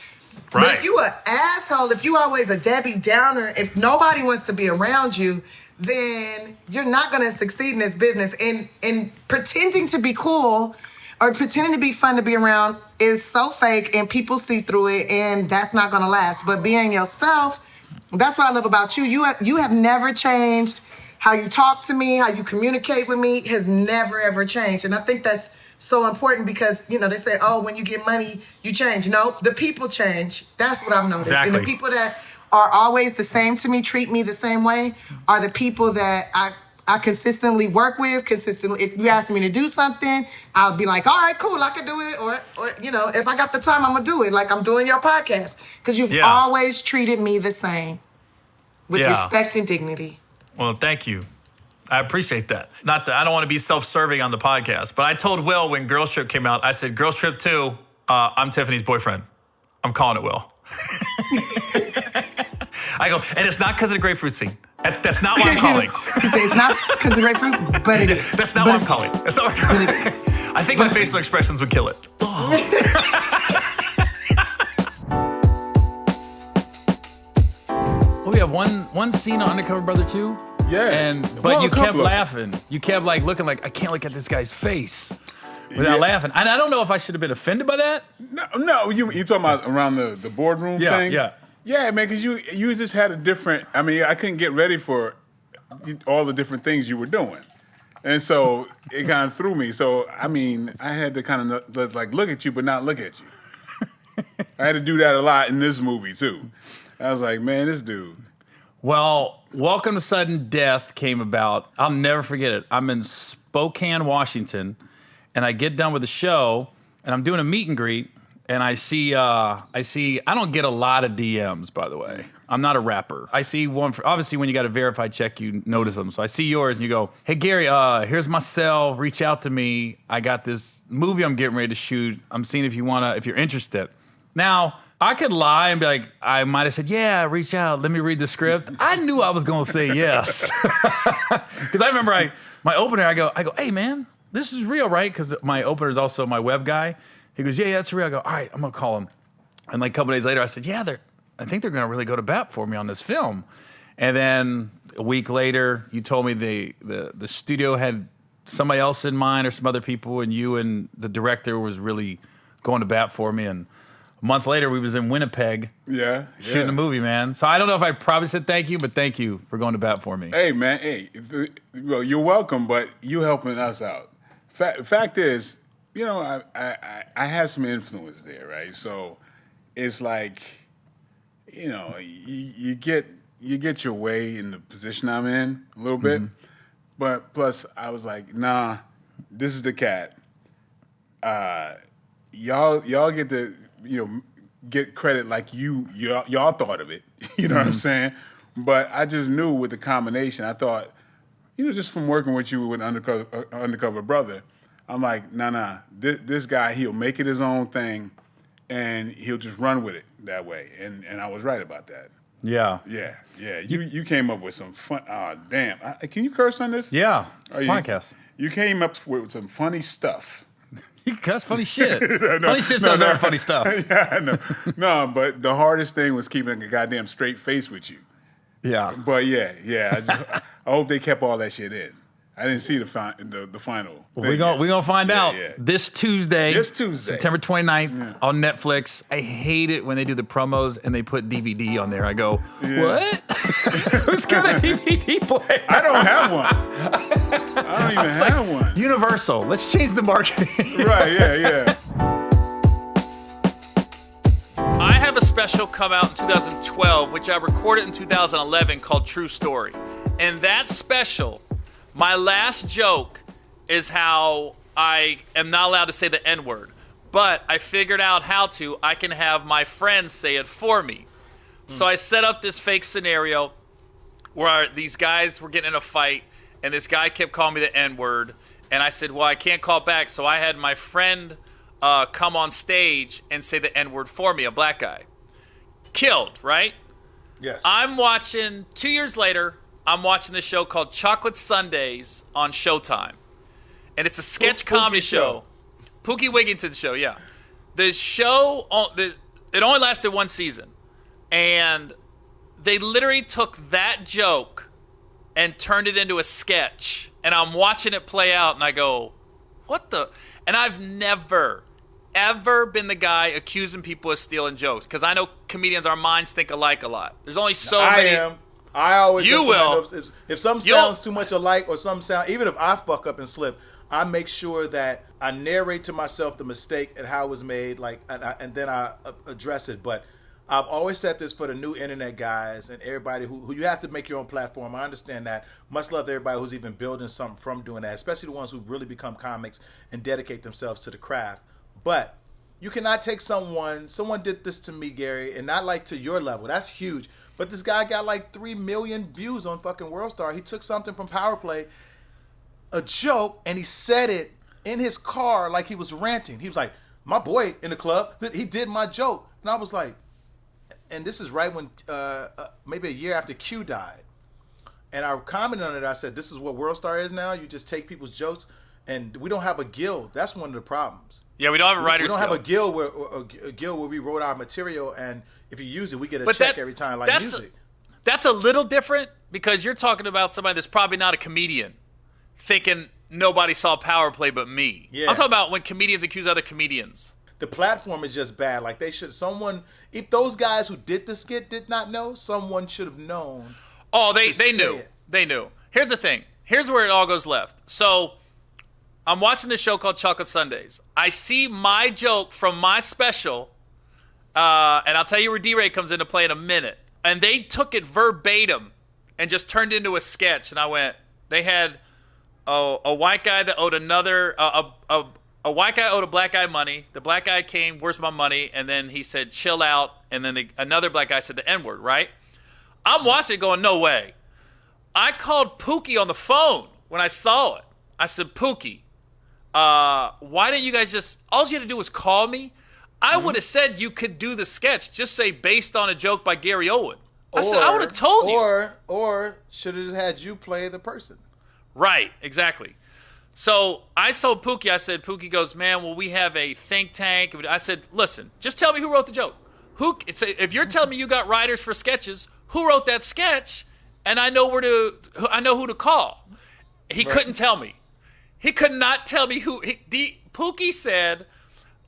Right. But if you an asshole, if you always a Debbie Downer, if nobody wants to be around you, then you're not going to succeed in this business. And pretending to be cool or pretending to be fun to be around is so fake, and people see through it, and that's not going to last. But being yourself, that's what I love about you. You have never changed. How you talk to me, how you communicate with me has never, ever changed. And I think that's so important because, you know, they say, oh, when you get money, you change. No, the people change. That's what I've noticed. Exactly. And the people that are always the same to me, treat me the same way, are the people that I consistently work with. Consistently, if you ask me to do something, I'll be like, all right, cool, I can do it. Or you know, if I got the time, I'm going to do it. Like I'm doing your podcast. Because you've always treated me the same with respect and dignity. Well, thank you. I appreciate that. Not that I don't want to be self-serving on the podcast, but I told Will when Girls Trip came out, I said, Girls Trip 2, I'm Tiffany's boyfriend. I'm calling it Will. I go, and it's not because of the grapefruit scene. That's not what I'm calling. It's not because of grapefruit, but it is. That's not what I'm calling. That's not what I'm calling. I think my facial expressions would kill it. Well, we have one scene on Undercover Brother 2. Yeah. But you kept laughing. You kept like looking like, I can't look at this guy's face without laughing. And I don't know if I should have been offended by that. No, you talking about around the boardroom thing? Yeah, man, because you just had a different, I mean, I couldn't get ready for all the different things you were doing. And so it kind of threw me. So, I mean, I had to kind of like look at you, but not look at you. I had to do that a lot in this movie, too. I was like, man, this dude. Well, Welcome to Sudden Death came about. I'll never forget it. I'm in Spokane, Washington, and I get done with the show, and I'm doing a meet and greet, and I see, I don't get a lot of DMs, by the way. I'm not a rapper. I see one, obviously when you got a verified check, you notice them. So I see yours, and you go, hey, Gary, here's my cell. Reach out to me. I got this movie I'm getting ready to shoot. I'm seeing if you're interested. Now, I could lie and be like, I might have said, yeah, reach out, let me read the script. I knew I was gonna say yes. Because I remember my opener, I go, hey man, this is real, right? Because my opener is also my web guy. He goes, yeah, that's real. I go, all right, I'm gonna call him. And like a couple days later, I said, yeah, I think they're gonna really go to bat for me on this film. And then a week later, you told me the studio had somebody else in mind or some other people, and you and the director was really going to bat for me. And a month later, we was in Winnipeg shooting a movie, man. So I don't know if I probably said thank you, but thank you for going to bat for me. Hey, man. Hey, well, you're welcome, but you helping us out. Fact is, you know, I had some influence there, right? So it's like, you know, you get your way in the position I'm in a little bit, but plus I was like, nah, this is the cat. Y'all get to, you know, get credit like y'all thought of it. You know what I'm saying? But I just knew with the combination, I thought, you know, just from working with you with Undercover Brother, I'm like, nah, this guy, he'll make it his own thing, and he'll just run with it that way. And I was right about that. Yeah. Yeah. You came up with some fun. Oh, damn. Can you curse on this? Yeah. It's a podcast. You came up with some funny stuff. You cuss funny shit. Funny shit's not very funny stuff. Yeah, I know. No, but the hardest thing was keeping a goddamn straight face with you. Yeah. But yeah. I hope they kept all that shit in. I didn't see the final. We're gonna find out this Tuesday. September 29th on Netflix. I hate it when they do the promos and they put DVD on there. I go, what? Who's got a DVD player? I don't have one. I don't even have one. Universal. Let's change the marketing. Right, yeah. I have a special come out in 2012, which I recorded in 2011 called True Story. And that special, my last joke is how I am not allowed to say the N-word. But I figured out how to. I can have my friends say it for me. So I set up this fake scenario where these guys were getting in a fight, and this guy kept calling me the N-word. And I said, well, I can't call back. So I had my friend come on stage and say the N-word for me, a black guy. Killed, right? Yes. I'm watching, 2 years later, I'm watching this show called Chocolate Sundays on Showtime. And it's a sketch comedy show. Pookie Wigington show, yeah. The show, it only lasted one season. And they literally took that joke and turned it into a sketch. And I'm watching it play out, and I go, what the? And I've never, ever been the guy accusing people of stealing jokes. Because I know comedians, our minds think alike a lot. There's only so many. I always You will. If something sounds too much alike or some sound, even if I fuck up and slip, I make sure that I narrate to myself the mistake and how it was made, and then I address it. But I've always said this for the new internet guys and everybody who you have to make your own platform. I understand that. Much love to everybody who's even building something from doing that, especially the ones who really become comics and dedicate themselves to the craft. But you cannot take someone did this to me, Gary, and not like to your level. That's huge. But this guy got like 3 million views on fucking WorldStar. He took something from Power Play, a joke, and he said it in his car like he was ranting. He was like, my boy in the club, he did my joke. And I was like, and this is right when, maybe a year after Q died. And I commented on it. I said, this is what WorldStar is now. You just take people's jokes, and we don't have a guild. That's one of the problems. Yeah, we don't have a writer's guild. We don't have a guild where we wrote our material, and if you use it, we get a check every time, like music. That's a little different because you're talking about somebody that's probably not a comedian thinking nobody saw Power Play but me. Yeah. I'm talking about when comedians accuse other comedians. The platform is just bad. Like if those guys who did the skit did not know, someone should have known. Oh, they knew. They knew. Here's the thing. Here's where it all goes left. So I'm watching this show called Chocolate Sundays. I see my joke from my special, and I'll tell you where Deray comes into play in a minute. And they took it verbatim and just turned it into a sketch. And I went, they had a white guy that owed a white guy owed a black guy money. The black guy came, where's my money? And then he said, chill out. And then another black guy said the N-word, right? I'm watching it going, no way. I called Pookie on the phone when I saw it. I said, Pookie, why didn't you guys just, all you had to do was call me? I would have said you could do the sketch. Just say based on a joke by Gary Owen. I would have told you. Or should have had you play the person. Right, exactly. So I told Pookie, I said, Pookie goes, man, well, we have a think tank. I said, listen, just tell me who wrote the joke. If you're telling me you got writers for sketches, who wrote that sketch? And I know who to call. He couldn't tell me. He could not tell me who. Pookie said,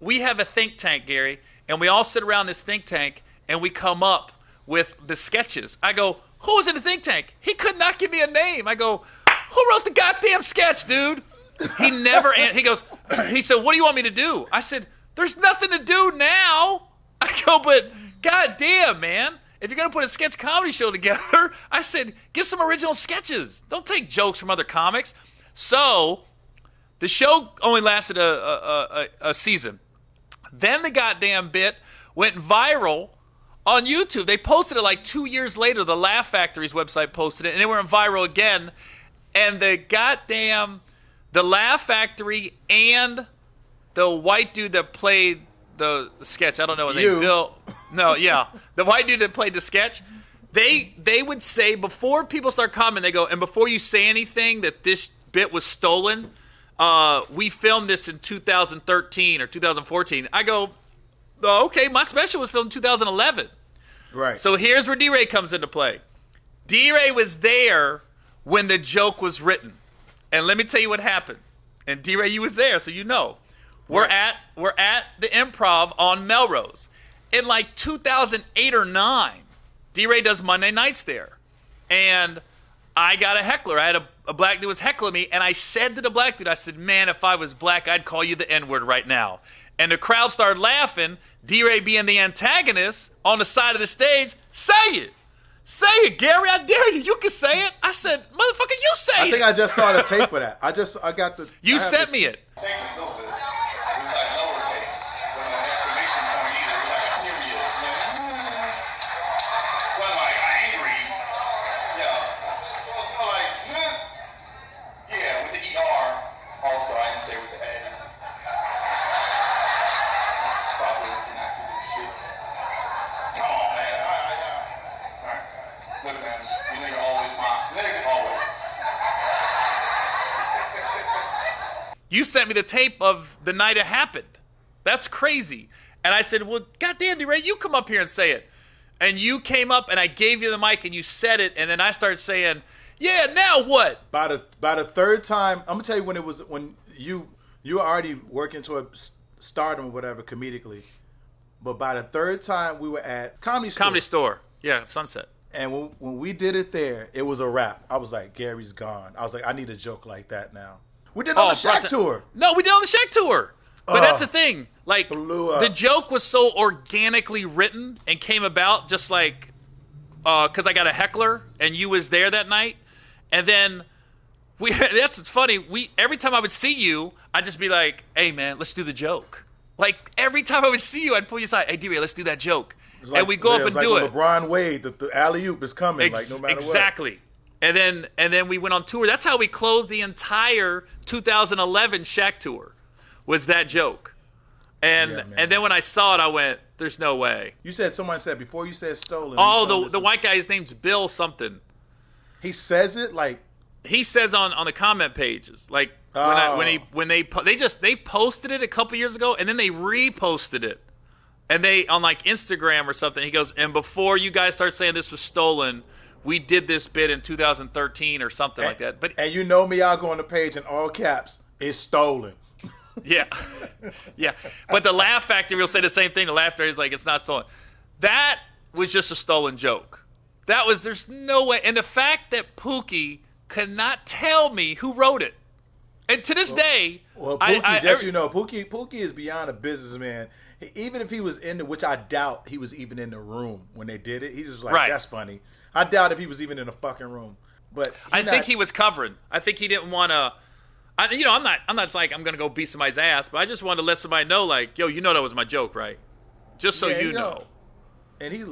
we have a think tank, Gary, and we all sit around this think tank and we come up with the sketches. I go, who was in the think tank? He could not give me a name. I go, who wrote the goddamn sketch, dude? He never, he said, what do you want me to do? I said, there's nothing to do now. I go, but goddamn, man. If you're going to put a sketch comedy show together, I said, get some original sketches. Don't take jokes from other comics. So the show only lasted a season. Then the goddamn bit went viral on YouTube. They posted it like 2 years later. The Laugh Factory's website posted it, and it went viral again. And the Laugh Factory and the white dude that played the sketch, I don't know his name, Bill. No, yeah. The white dude that played the sketch, they would say, before people start commenting, they go, and before you say anything that this bit was stolen, we filmed this in 2013 or 2014. I go, oh, okay, my special was filmed in 2011. Right. So here's where D-Ray comes into play. D-Ray was there when the joke was written. And let me tell you what happened. And D-Ray, you was there, so you know. We're at the Improv on Melrose. In like 2008 or 9, D-Ray does Monday nights there. And I got a heckler. I had a black dude was heckling me, and I said to the black dude, I said, man, if I was black, I'd call you the N-word right now. And the crowd started laughing. D-Ray being the antagonist on the side of the stage, say it. Say it, Gary. I dare you. You can say it. I said, motherfucker, you say it. I think I just saw the tape of that. I got the. You sent me it. You sent me the tape of the night it happened. That's crazy. And I said, well, goddamn, D-Ray, you come up here and say it. And you came up and I gave you the mic and you said it. And then I started saying, yeah, now what? By the third time, I'm going to tell you when you were already working toward stardom or whatever comedically. But by the third time we were at Comedy Store. Yeah, Sunset. And when we did it there, it was a wrap. I was like, Gary's gone. I was like, I need a joke like that now. We did it on the Shaq tour. No, we did it on the Shaq tour. But that's the thing. Like, the joke was so organically written and came about just like, because I got a heckler and you was there that night. And then, that's funny. Every time I would see you, I'd just be like, hey, man, let's do the joke. Like, every time I would see you, I'd pull you aside. Hey, D-Ray, let's do that joke. Like, and we go up and do it. LeBron Wade, the alley-oop is coming, like no matter what. Exactly. And then we went on tour. That's how we closed the entire 2011 Shaq tour, was that joke. And then when I saw it, I went, there's no way. Someone said, before you said stolen. Oh, the white guy, his name's Bill something. He says it like. He says on the comment pages, like when they posted it a couple years ago and then they reposted it. And they, on like Instagram or something, he goes, and before you guys start saying this was stolen, we did this bit in 2013 or something like that. And you know me, I'll go on the page in all caps, it's stolen. Yeah. Yeah. But the Laugh Factory will say the same thing. The Laugh Factory is like, it's not stolen. That was just a stolen joke. There's no way. And the fact that Pookie could not tell me who wrote it. And to this day. Well, Pookie, Pookie is beyond a businessman. Even if he was which I doubt he was even in the room when they did it. He just was like, that's funny. I doubt if he was even in the fucking room. But I think he was covering. I think he didn't want to. I'm not like I'm gonna go beat somebody's ass, but I just wanted to let somebody know, like, yo, you know that was my joke, right? Just so you know. And he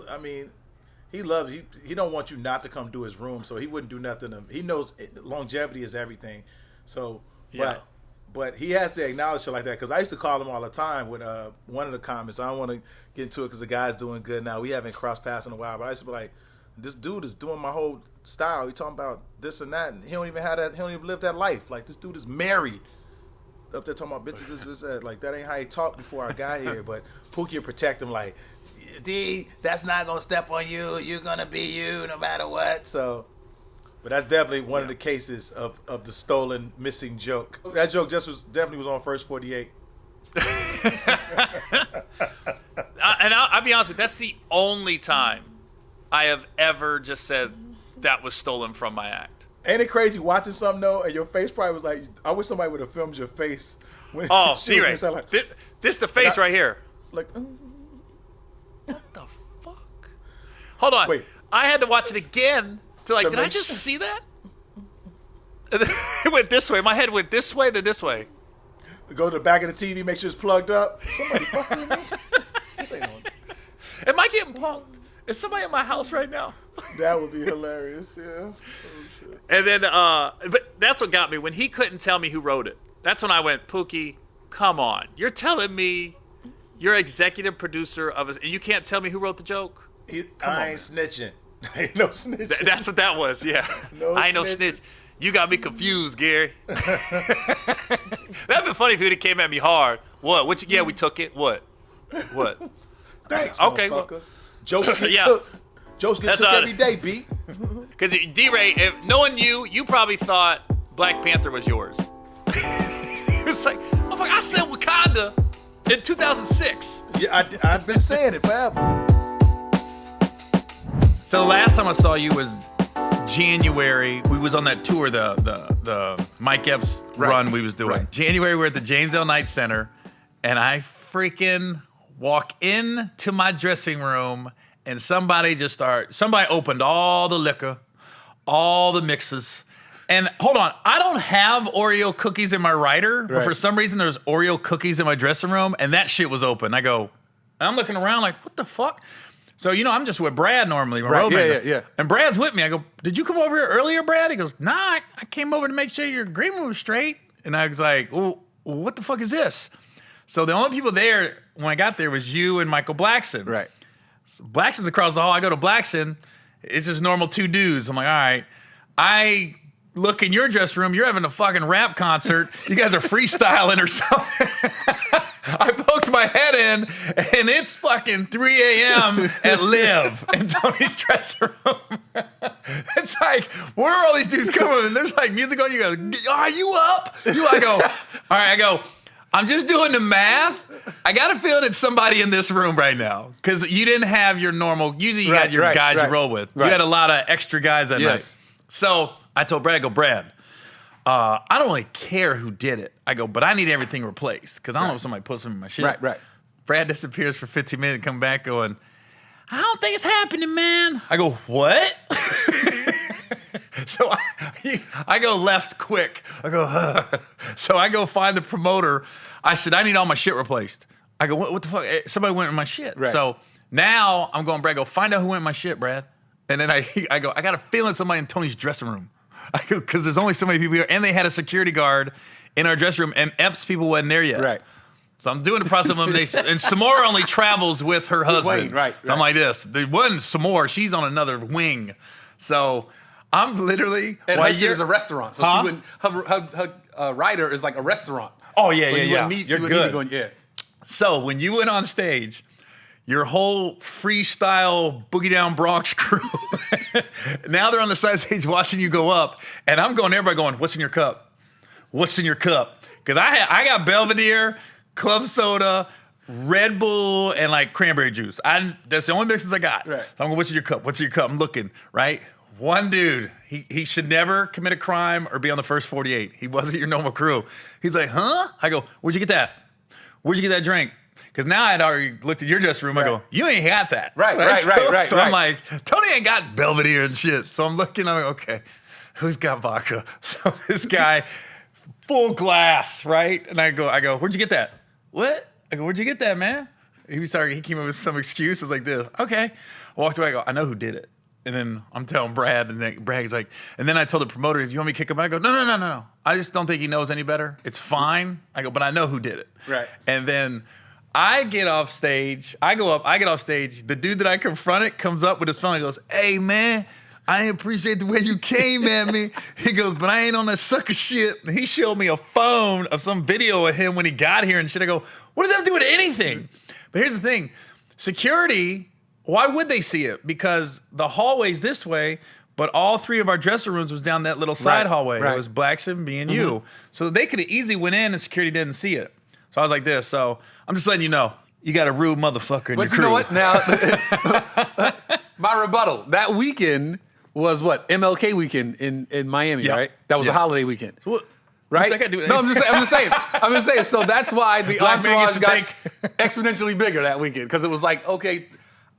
loves. He don't want you not to come do his room, so he wouldn't do nothing. He knows longevity is everything. So, but he has to acknowledge shit like that, because I used to call him all the time with one of the comments. I don't want to get into it because the guy's doing good now. We haven't crossed paths in a while, but I used to be like, this dude is doing my whole style. He talking about this and that, and he don't even have that. He don't even live that life. Like, this dude is married. Up there talking about bitches, this, that. Like, that ain't how he talked before I got here. But Pookie will protect him. Like, D, that's not gonna step on you. You're gonna be you no matter what. So, but that's definitely one of the cases of the stolen missing joke. That joke definitely was on First 48. I'll be honest with you, that's the only time I have ever just said that was stolen from my act. Ain't it crazy watching something though, and your face probably was like, I wish somebody would have filmed your face. When Deray, like, this the face right here. Like, what the fuck? Hold on. Wait. I had to watch it again to like, did I just see that? It went this way. My head went this way, then this way. Go to the back of the TV, make sure it's plugged up. Somebody fucking with me? This ain't on. Am I getting punked? Is somebody in my house right now? That would be hilarious, yeah. Oh, shit. And then, but that's what got me. When he couldn't tell me who wrote it, that's when I went, Pookie, come on. You're telling me you're executive producer of and you can't tell me who wrote the joke? I ain't snitching. Ain't no snitching. That's what that was, yeah. I ain't no snitch. You got me confused, Gary. That'd been funny if he would have came at me hard. What? Yeah, we took it. What? Thanks, okay. Well, jokes get took. Jokes get took every day, B. Because D-Ray, knowing you probably thought Black Panther was yours. It's like, oh fuck, I said Wakanda in 2006. Yeah, I've been saying it forever. So the last time I saw you was January. We was on that tour, the Mike Epps run we was doing. Right. January, we're at the James L. Knight Center, and I freaking walk into my dressing room, and somebody opened all the liquor, all the mixes. And hold on, I don't have Oreo cookies in my rider, but for some reason there's Oreo cookies in my dressing room, and that shit was open. I'm looking around like, what the fuck? So, I'm just with Brad normally, my roadman. Yeah. And Brad's with me. I go, did you come over here earlier, Brad? He goes, nah, I came over to make sure your agreement was straight. And I was like, well, what the fuck is this? So the only people there when I got there was you and Michael Blackson. Right. So Blackson's across the hall. I go to Blackson. It's just normal two dudes. I'm like, all right. I look in your dressing room. You're having a fucking rap concert. You guys are freestyling or something. I poked my head in, and it's fucking 3 a.m. at Live in Tony's dressing room. It's like, where are all these dudes coming? And there's like music on. You go, are you up? I go, all right. I go, I'm just doing the math. I got a feeling it's somebody in this room right now because you didn't have your normal. Usually you got your guys you roll with. You had a lot of extra guys that night. So I told Brad, I go, Brad, I don't really care who did it. I go, but I need everything replaced because I don't know if somebody put some in my shit. Right. Brad disappears for 15 minutes, come back going, I don't think it's happening, man. I go, what? So I go left quick. I go, So I go find the promoter. I said, I need all my shit replaced. I go, what the fuck? Somebody went in my shit. Right. So now I'm going, Brad, go find out who went in my shit, Brad. And then I go, I got a feeling somebody in Tony's dressing room. I go, because there's only so many people here. And they had a security guard in our dressing room, and Epps people wasn't there yet. Right. So I'm doing the process of elimination. And Samora only travels with her husband. Wayne, right. So I'm like this. The one Samora, she's on another wing. So I'm literally... And her shit is a restaurant. So she wouldn't... Her rider is like a restaurant. Oh, yeah, so yeah. You're good. Yeah. So when you went on stage... Your whole freestyle Boogie Down Bronx crew. Now they're on the side stage watching you go up, and I'm going. Everybody going, "What's in your cup? What's in your cup?" Because I got Belvedere, club soda, Red Bull, and like cranberry juice. That's the only mixes I got. Right. So I'm going, "What's in your cup? What's in your cup?" I'm looking right. One dude, he should never commit a crime or be on the first 48. He wasn't your normal crew. He's like, "Huh?" I go, "Where'd you get that? Where'd you get that drink?" Because now I'd already looked at your dressing room. I go, you ain't got that. Right. So I'm like, Tony ain't got Belvedere and shit. So I'm looking, I'm like, okay, who's got vodka? So this guy, full glass, right? And I go, where'd you get that? What? I go, where'd you get that, man? He came up with some excuse. I was like this. Okay. I walked away. I go, I know who did it. And then I'm telling Brad, and then Brad's like, and then I told the promoter, you want me to kick him out? I go, no. I just don't think he knows any better. It's fine. I go, but I know who did it. Right. And then I get off stage. I get off stage. The dude that I confronted comes up with his phone. He goes, hey, man, I appreciate the way you came at me. He goes, but I ain't on that sucker shit. And he showed me a phone of some video of him when he got here and shit. I go, what does that have to do with anything? But here's the thing. Security, why would they see it? Because the hallway's this way, but all three of our dressing rooms was down that little side hallway. It was Blackson, me, and you. So they could have easily went in and security didn't see it. So I was like this. So I'm just letting you know, you got a rude motherfucker in your But you crew. know what? Now, my rebuttal. That weekend was what? MLK weekend in Miami, Yeah. right? That was a Yeah. holiday weekend. What? Right? I gotta do No, I'm just saying. So that's why the Black man entourage gets to got exponentially bigger that weekend. Because it was like, okay,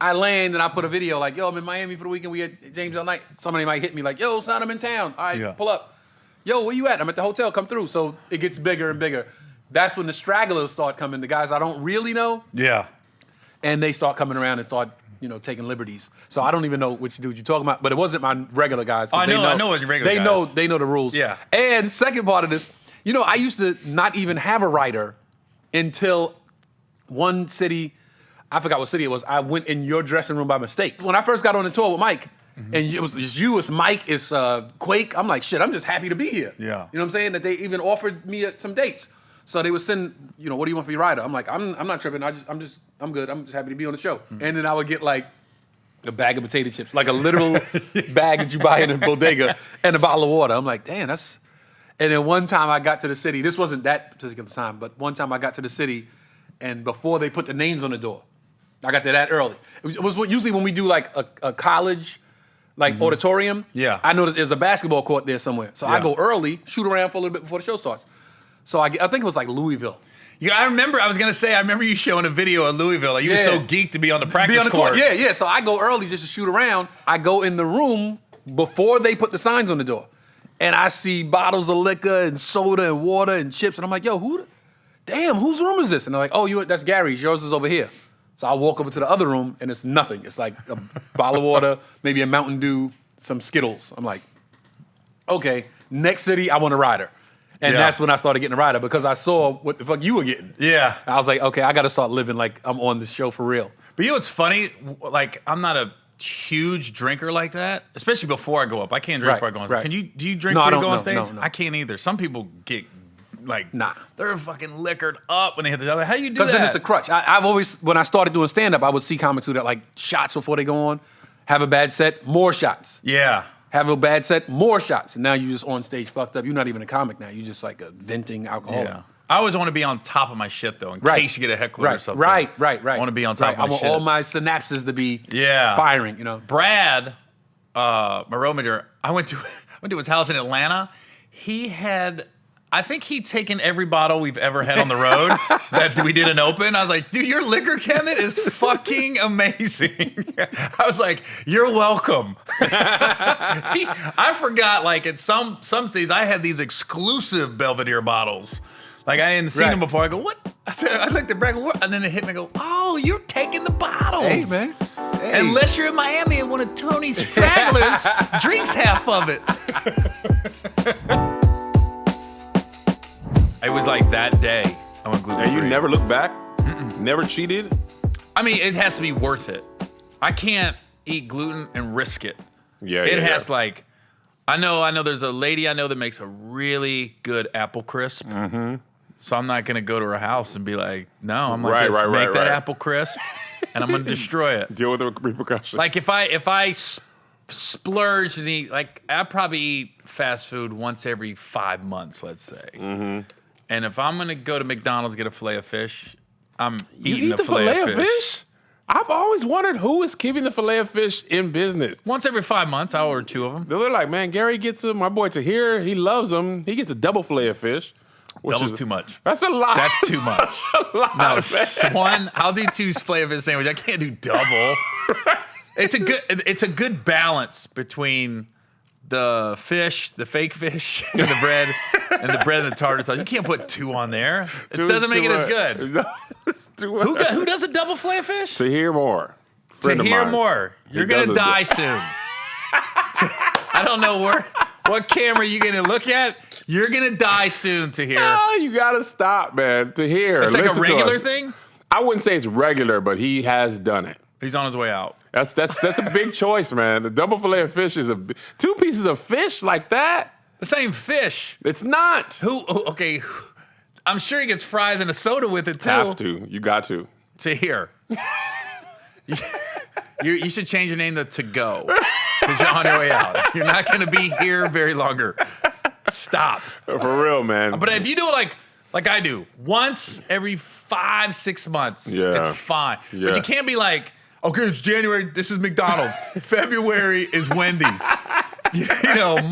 I land and I put a video like, yo, I'm in Miami for the weekend. We had James all night. Somebody might hit me like, yo, son, I'm in town. All right, Yeah. pull up. Yo, where you at? I'm at the hotel. Come through. So it gets bigger and bigger. That's when the stragglers start coming, the guys I don't really know. Yeah. And they start coming around and start, taking liberties. So I don't even know which dude you're talking about, but it wasn't my regular guys. 'Cause I know what your regular guys. They know the rules. Yeah. And second part of this, I used to not even have a writer until one city, I forgot what city it was. I went in your dressing room by mistake. When I first got on the tour with Mike, and it was it's you, it's Mike, it's Quake. I'm like, shit, I'm just happy to be here. Yeah. You know what I'm saying? That they even offered me some dates. So they would send, what do you want for your rider? I'm like, I'm not tripping. I'm good. I'm just happy to be on the show. And then I would get like a bag of potato chips, like a literal bag that you buy in a bodega, and a bottle of water. I'm like, damn, that's. And then one time I got to the city. This wasn't that particular time, but one time I got to the city, and before they put the names on the door, I got there that early. It was usually when we do like a college, auditorium. Yeah. I know that there's a basketball court there somewhere. So I go early, shoot around for a little bit before the show starts. So I think it was like Louisville. Yeah, I remember you showing a video of Louisville. Like, you were so geeked to be on the practice court. Yeah. So I go early just to shoot around. I go in the room before they put the signs on the door. And I see bottles of liquor and soda and water and chips. And I'm like, yo, whose room is this? And they're like, oh, that's Gary's. Yours is over here. So I walk over to the other room, and it's nothing. It's like a bottle of water, maybe a Mountain Dew, some Skittles. I'm like, okay, next city, I want a rider. And that's when I started getting a rider because I saw what the fuck you were getting. Yeah. I was like, okay, I got to start living like I'm on this show for real. But you know what's funny? Like, I'm not a huge drinker like that, especially before I go up. I can't drink before I go on stage. Right. Do you drink No, before I you don't, go on no, stage? no. I can't either. Some people get like, Nah. they're fucking liquored up when they hit the other. How do you do that? Because then it's a crutch. I've always, when I started doing stand-up, I would see comics do that, like shots before they go on, have a bad set, more shots. Yeah. Have a bad set, more shots. And now you just on stage fucked up. You're not even a comic now. You're just like a venting alcoholic. Yeah. I always want to be on top of my shit, though, in case you get a heckler or something. Right. I want to be on top of my shit. I want all my synapses to be Yeah. firing, Brad, my road manager, I went to his house in Atlanta. I think he'd taken every bottle we've ever had on the road that we didn't open. I was like, dude, your liquor cabinet is fucking amazing. I was like, you're welcome. I forgot, like, at some cities, I had these exclusive Belvedere bottles. Like, I hadn't seen them before. I go, what? I looked at Brad, what? And then it hit me, I go, oh, you're taking the bottles. Hey, man. Hey. Unless you're in Miami and one of Tony's stragglers drinks half of it. It was like that day I went gluten-free. And you never look back? Never cheated? I mean, it has to be worth it. I can't eat gluten and risk it. It has like, I know there's a lady I know that makes a really good apple crisp. Mm-hmm. So I'm not gonna go to her house and be like, no, I'm like, make that apple crisp and I'm gonna destroy it. Deal with the repercussions. Like if I splurge and eat, like I probably eat fast food once every 5 months, let's say. Mm-hmm. And if I'm gonna go to McDonald's get a fillet of fish, I'm eating eat the fillet of fish. I've always wondered who is keeping the fillet of fish in business. Once every 5 months, I'll order 2 of them. They're like, man, Gary gets my boy Tahir, he loves them. He gets a double fillet of fish. Double's too much. That's a lot. That's too much. A lot, no, one, I'll do 2 fillet of fish sandwich. I can't do double. It's a good balance between the fish, the fake fish, and the bread, and the tartar sauce. You can't put 2 on there. It doesn't make it as good. No, it's too much. Who does a double fillet of fish? Tahir Moore. To hear more. You're going to die soon. I don't know what camera you're going to look at. You're going to die soon, Tahir. No, you got to stop, man. Tahir. It's like a regular thing? I wouldn't say it's regular, but he has done it. He's on his way out. That's a big choice, man. The double fillet of fish is 2 pieces of fish like that. The same fish. It's not. Okay. I'm sure he gets fries and a soda with it, too. Have to. You got to. Tahir. You should change your name to Go. Because you're on your way out. You're not going to be here very longer. Stop. For real, man. But if you do it like, like I do, once every 5-6 months. Yeah. It's fine. Yeah. But you can't be like, okay, it's January, this is McDonald's. February is Wendy's.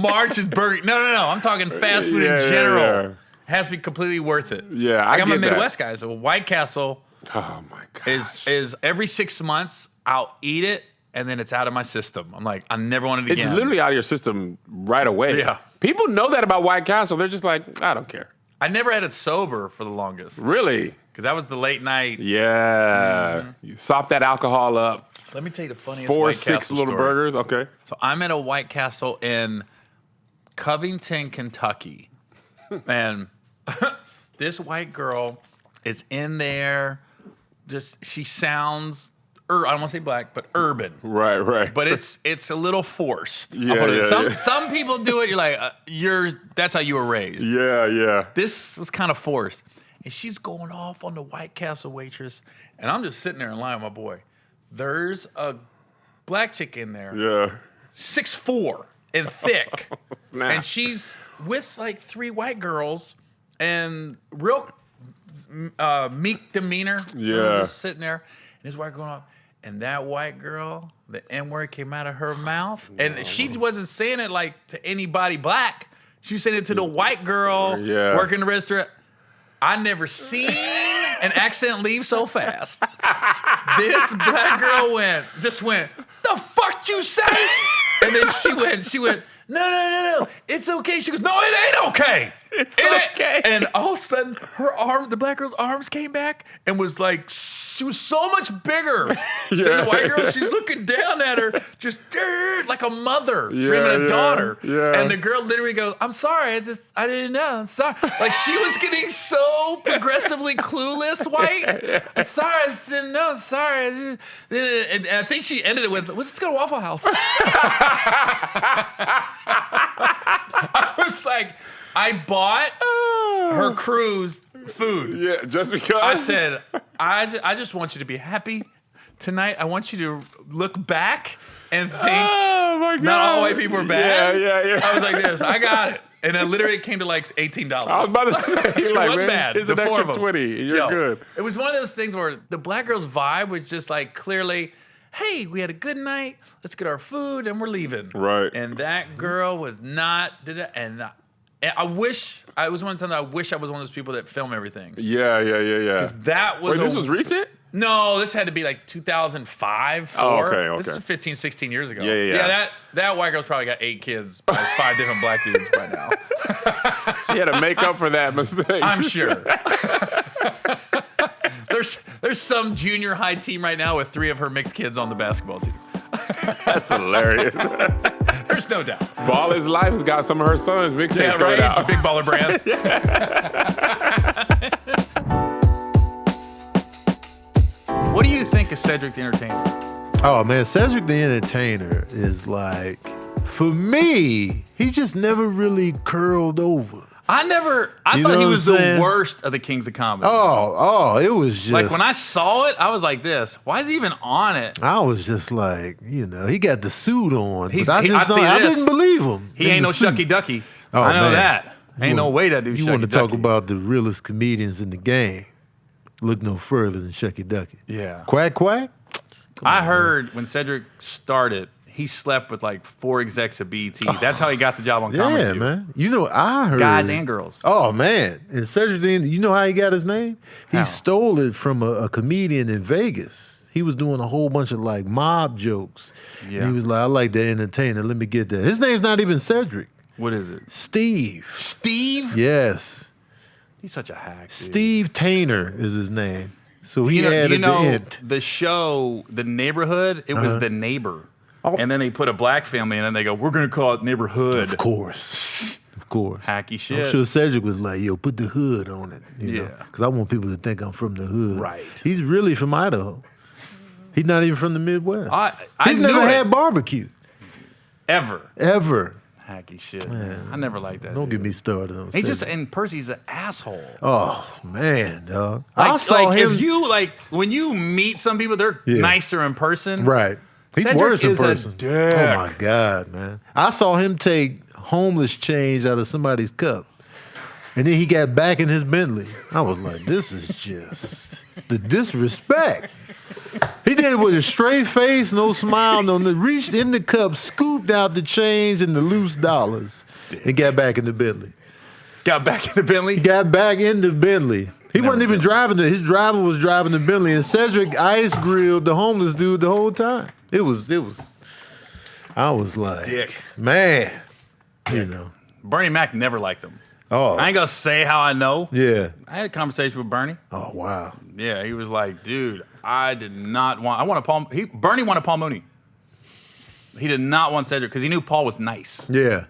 March is Burger. No. I'm talking fast food in general. Yeah. It has to be completely worth it. Yeah, like I'm a get that. Midwest guy, so White Castle Oh my gosh. is every 6 months I'll eat it and then it's out of my system. I'm like, I never want it again. It's literally out of your system right away. Yeah. People know that about White Castle. They're just like, I don't care. I never had it sober for the longest. Really? Because that was the late night. Yeah. You sop that alcohol up. Let me tell you the funniest 4 White 6 Castle little story. burgers. Okay. So I'm at a White Castle in Covington, Kentucky. And this white girl is in there. She sounds, I don't want to say black, but urban. Right. But it's a little forced. Yeah, Some people do it. You're like, that's how you were raised. Yeah. This was kind of forced. And she's going off on the White Castle waitress. And I'm just sitting there in line with my boy. There's a black chick in there. Yeah. 6'4" and thick. Snap. And she's with like 3 white girls and real meek demeanor. Yeah. Just sitting there. And this white girl going off. And that white girl, the N-word came out of her mouth. And she wasn't saying it like to anybody black. She was saying it to the white girl working the restaurant. I never seen an accent leave so fast. This black girl went, the fuck you say? And then she went, no, it's okay. She goes, no, it ain't okay. It's okay. And all of a sudden, the black girl's arms came back and was like, she was so much bigger than the white girl. She's looking down at her, just like a mother screaming a daughter. Yeah. And the girl literally goes, I'm sorry, I didn't know. I'm sorry. Like she was getting so progressively clueless white. I'm sorry, I didn't know. I'm sorry. And I think she ended it with, let's go to Waffle House. I was like, I bought her cruise food. Yeah, just because? I said, I just want you to be happy tonight. I want you to look back and think, oh my God. Not all white people are bad. Yeah. I was like this, I got it. And it literally came to like $18. I was about to say, it like, wasn't man, bad. it's The an 4 extra of them. 20. You're good. It was one of those things where the black girl's vibe was just like clearly, hey, we had a good night. Let's get our food and we're leaving. Right. And that girl was not, and I wish, I was one of the times I wish I was one of those people that film everything. Yeah. That was Wait, this was recent? No, this had to be like 2005, 4. Oh, okay. This is 15, 16 years ago. Yeah. That white girl's probably got 8 kids by 5 different black dudes by now. She had to make up for that mistake. I'm sure. There's some junior high team right now with 3 of her mixed kids on the basketball team. That's hilarious. There's no doubt. Ball is Life has got some of her sons mixed Yeah, right. It's a big baller brand. What do you think of Cedric the Entertainer? Oh man, Cedric the Entertainer is like, for me, he just never really curled over. I thought he was the worst of the Kings of Comedy. Oh, it was just like when I saw it, I was like this. Why is he even on it? I was just like, he got the suit on. He's- But I didn't believe him. He ain't no Shucky Ducky. Oh, I know man. that. Ain't no way that dude You Shucky want to talk Ducky. about the realest comedians in the game. Look no further than Shucky Ducky. Yeah. Quack, quack. I heard when Cedric started, he slept with like 4 execs of BET. That's how he got the job on Comedy Yeah, View. man. I heard. Guys and girls. Oh, man. And Cedric, you know how he got his name? How? He stole it from a comedian in Vegas. He was doing a whole bunch of like mob jokes. Yeah. And he was like, I like the entertainer. Let me get that. His name's not even Cedric. What is it? Steve. Steve? Yes. He's such a hack. Dude. Steve Tainer is his name. So Do he you know, added do you know the int. the show, The Neighborhood? It was The Neighbor. And then they put a black family in and they go, we're going to call it Neighborhood. Of course. Hacky shit. I'm sure Cedric was like, yo, put the hood on it. You know? Because I want people to think I'm from the hood. Right. He's really from Idaho. He's not even from the Midwest. I He's knew never it. had barbecue. Ever. Hacky shit, man. I never liked that. Don't get me started on He Cedric. just, in person, he's an asshole. Oh, man, dog. I Like, saw him. if you, when you meet some people, they're nicer in person. Right. He's Cedric worse in is a person. dick. Oh, my God, man. I saw him take homeless change out of somebody's cup And then he got back in his Bentley. I was like, this is just the disrespect. He did it with a straight face, no smile, reached in the cup, scooped out the change and the loose dollars, and got back in the Bentley. Got back in the Bentley? Got back in the Bentley. He wasn't even driving it. His driver was driving the Bentley, and Cedric ice grilled the homeless dude the whole time. It was. I was like, Dick. Man, you know. Bernie Mac never liked him. Oh. I ain't gonna say how I know. Yeah. I had a conversation with Bernie. Oh, wow. Yeah, he was like, dude, I did not want. Bernie wanted Paul Mooney. He did not want Cedric because he knew Paul was nice. Yeah.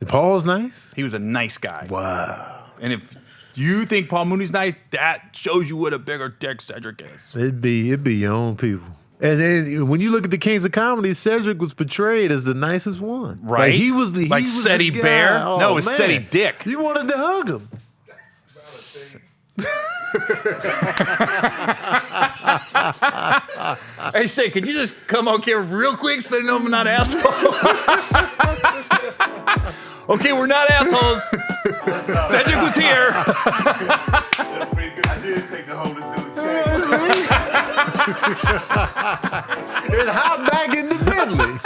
Paul's nice? He was a nice guy. Wow. And if you think Paul Mooney's nice, that shows you what a bigger dick Cedric is. It'd be your own people. And then when you look at the Kings of Comedy, Cedric was portrayed as the nicest one. Right. Like he was the Seti Bear? Oh, no, it was man. Seti Dick. You wanted to hug him. Hey, say, could you just come on camera real quick so they know I'm not an asshole? Okay, we're not assholes. Cedric was here. That's pretty good. I did take the homeless dude change. And hop back in the Bentley.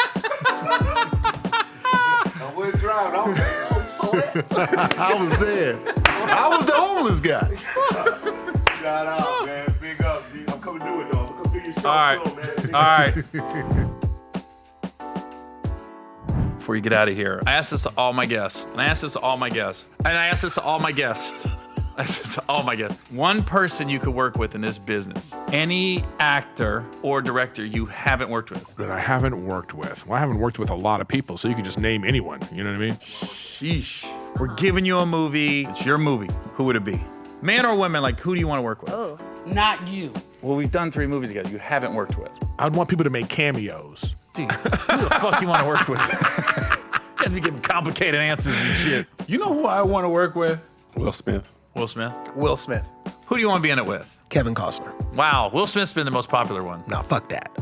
I wasn't driving. I was like, oh, you saw that? I was there. I was the homeless guy. Shout out, man. Big up. I'm coming to do it, though. I'm coming to do your show. All right. Man. All right. Before you get out of here, I asked this to all my guests. And I asked this to all my guests. And I asked this to all my guests. I asked this to all my guests. One person you could work with in this business. Any actor or director you haven't worked with. That I haven't worked with. Well, I haven't worked with a lot of people, so you can just name anyone. You know what I mean? Sheesh. We're giving you a movie. It's your movie. Who would it be? Man or woman, like who do you want to work with? Oh. Not you. Well, we've done 3 movies together you haven't worked with. I'd want people to make cameos. Dude, who the fuck you want to work with? You guys be giving complicated answers and shit. You know who I want to work with? Will Smith. Will Smith? Will Smith. Who do you want to be in it with? Kevin Costner. Wow, Will Smith's been the most popular one. No, fuck that.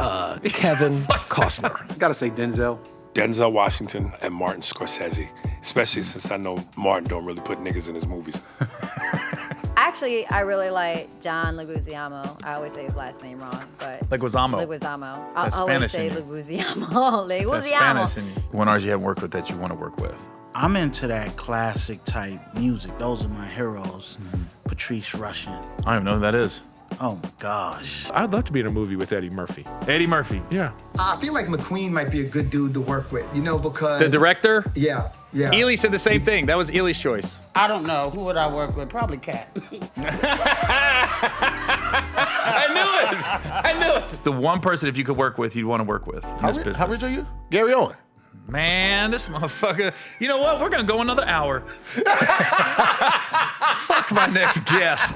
Kevin Costner. Gotta say Denzel. Denzel Washington and Martin Scorsese, especially since I know Martin don't really put niggas in his movies. Actually, I really like John Leguizamo. I always say his last name wrong, but Leguizamo. Leguizamo. That's I always Spanish say in you. Leguizamo. That's Spanish in you. One artist you haven't worked with that you want to work with. I'm into that classic type music. Those are my heroes. Patrice Rushen. I don't even know who that is. Oh my gosh. I'd love to be in a movie with Eddie Murphy. Eddie Murphy. Yeah. I feel like McQueen might be a good dude to work with, you know, because... The director? Yeah. Ely said the same thing. That was Ely's choice. I don't know. Who would I work with? Probably Cat. I knew it. The one person, if you could work with, you'd want to work with in this business. How rich are you? Gary Owen. Man, this motherfucker. You know what? We're going to go another hour. Fuck my next guest.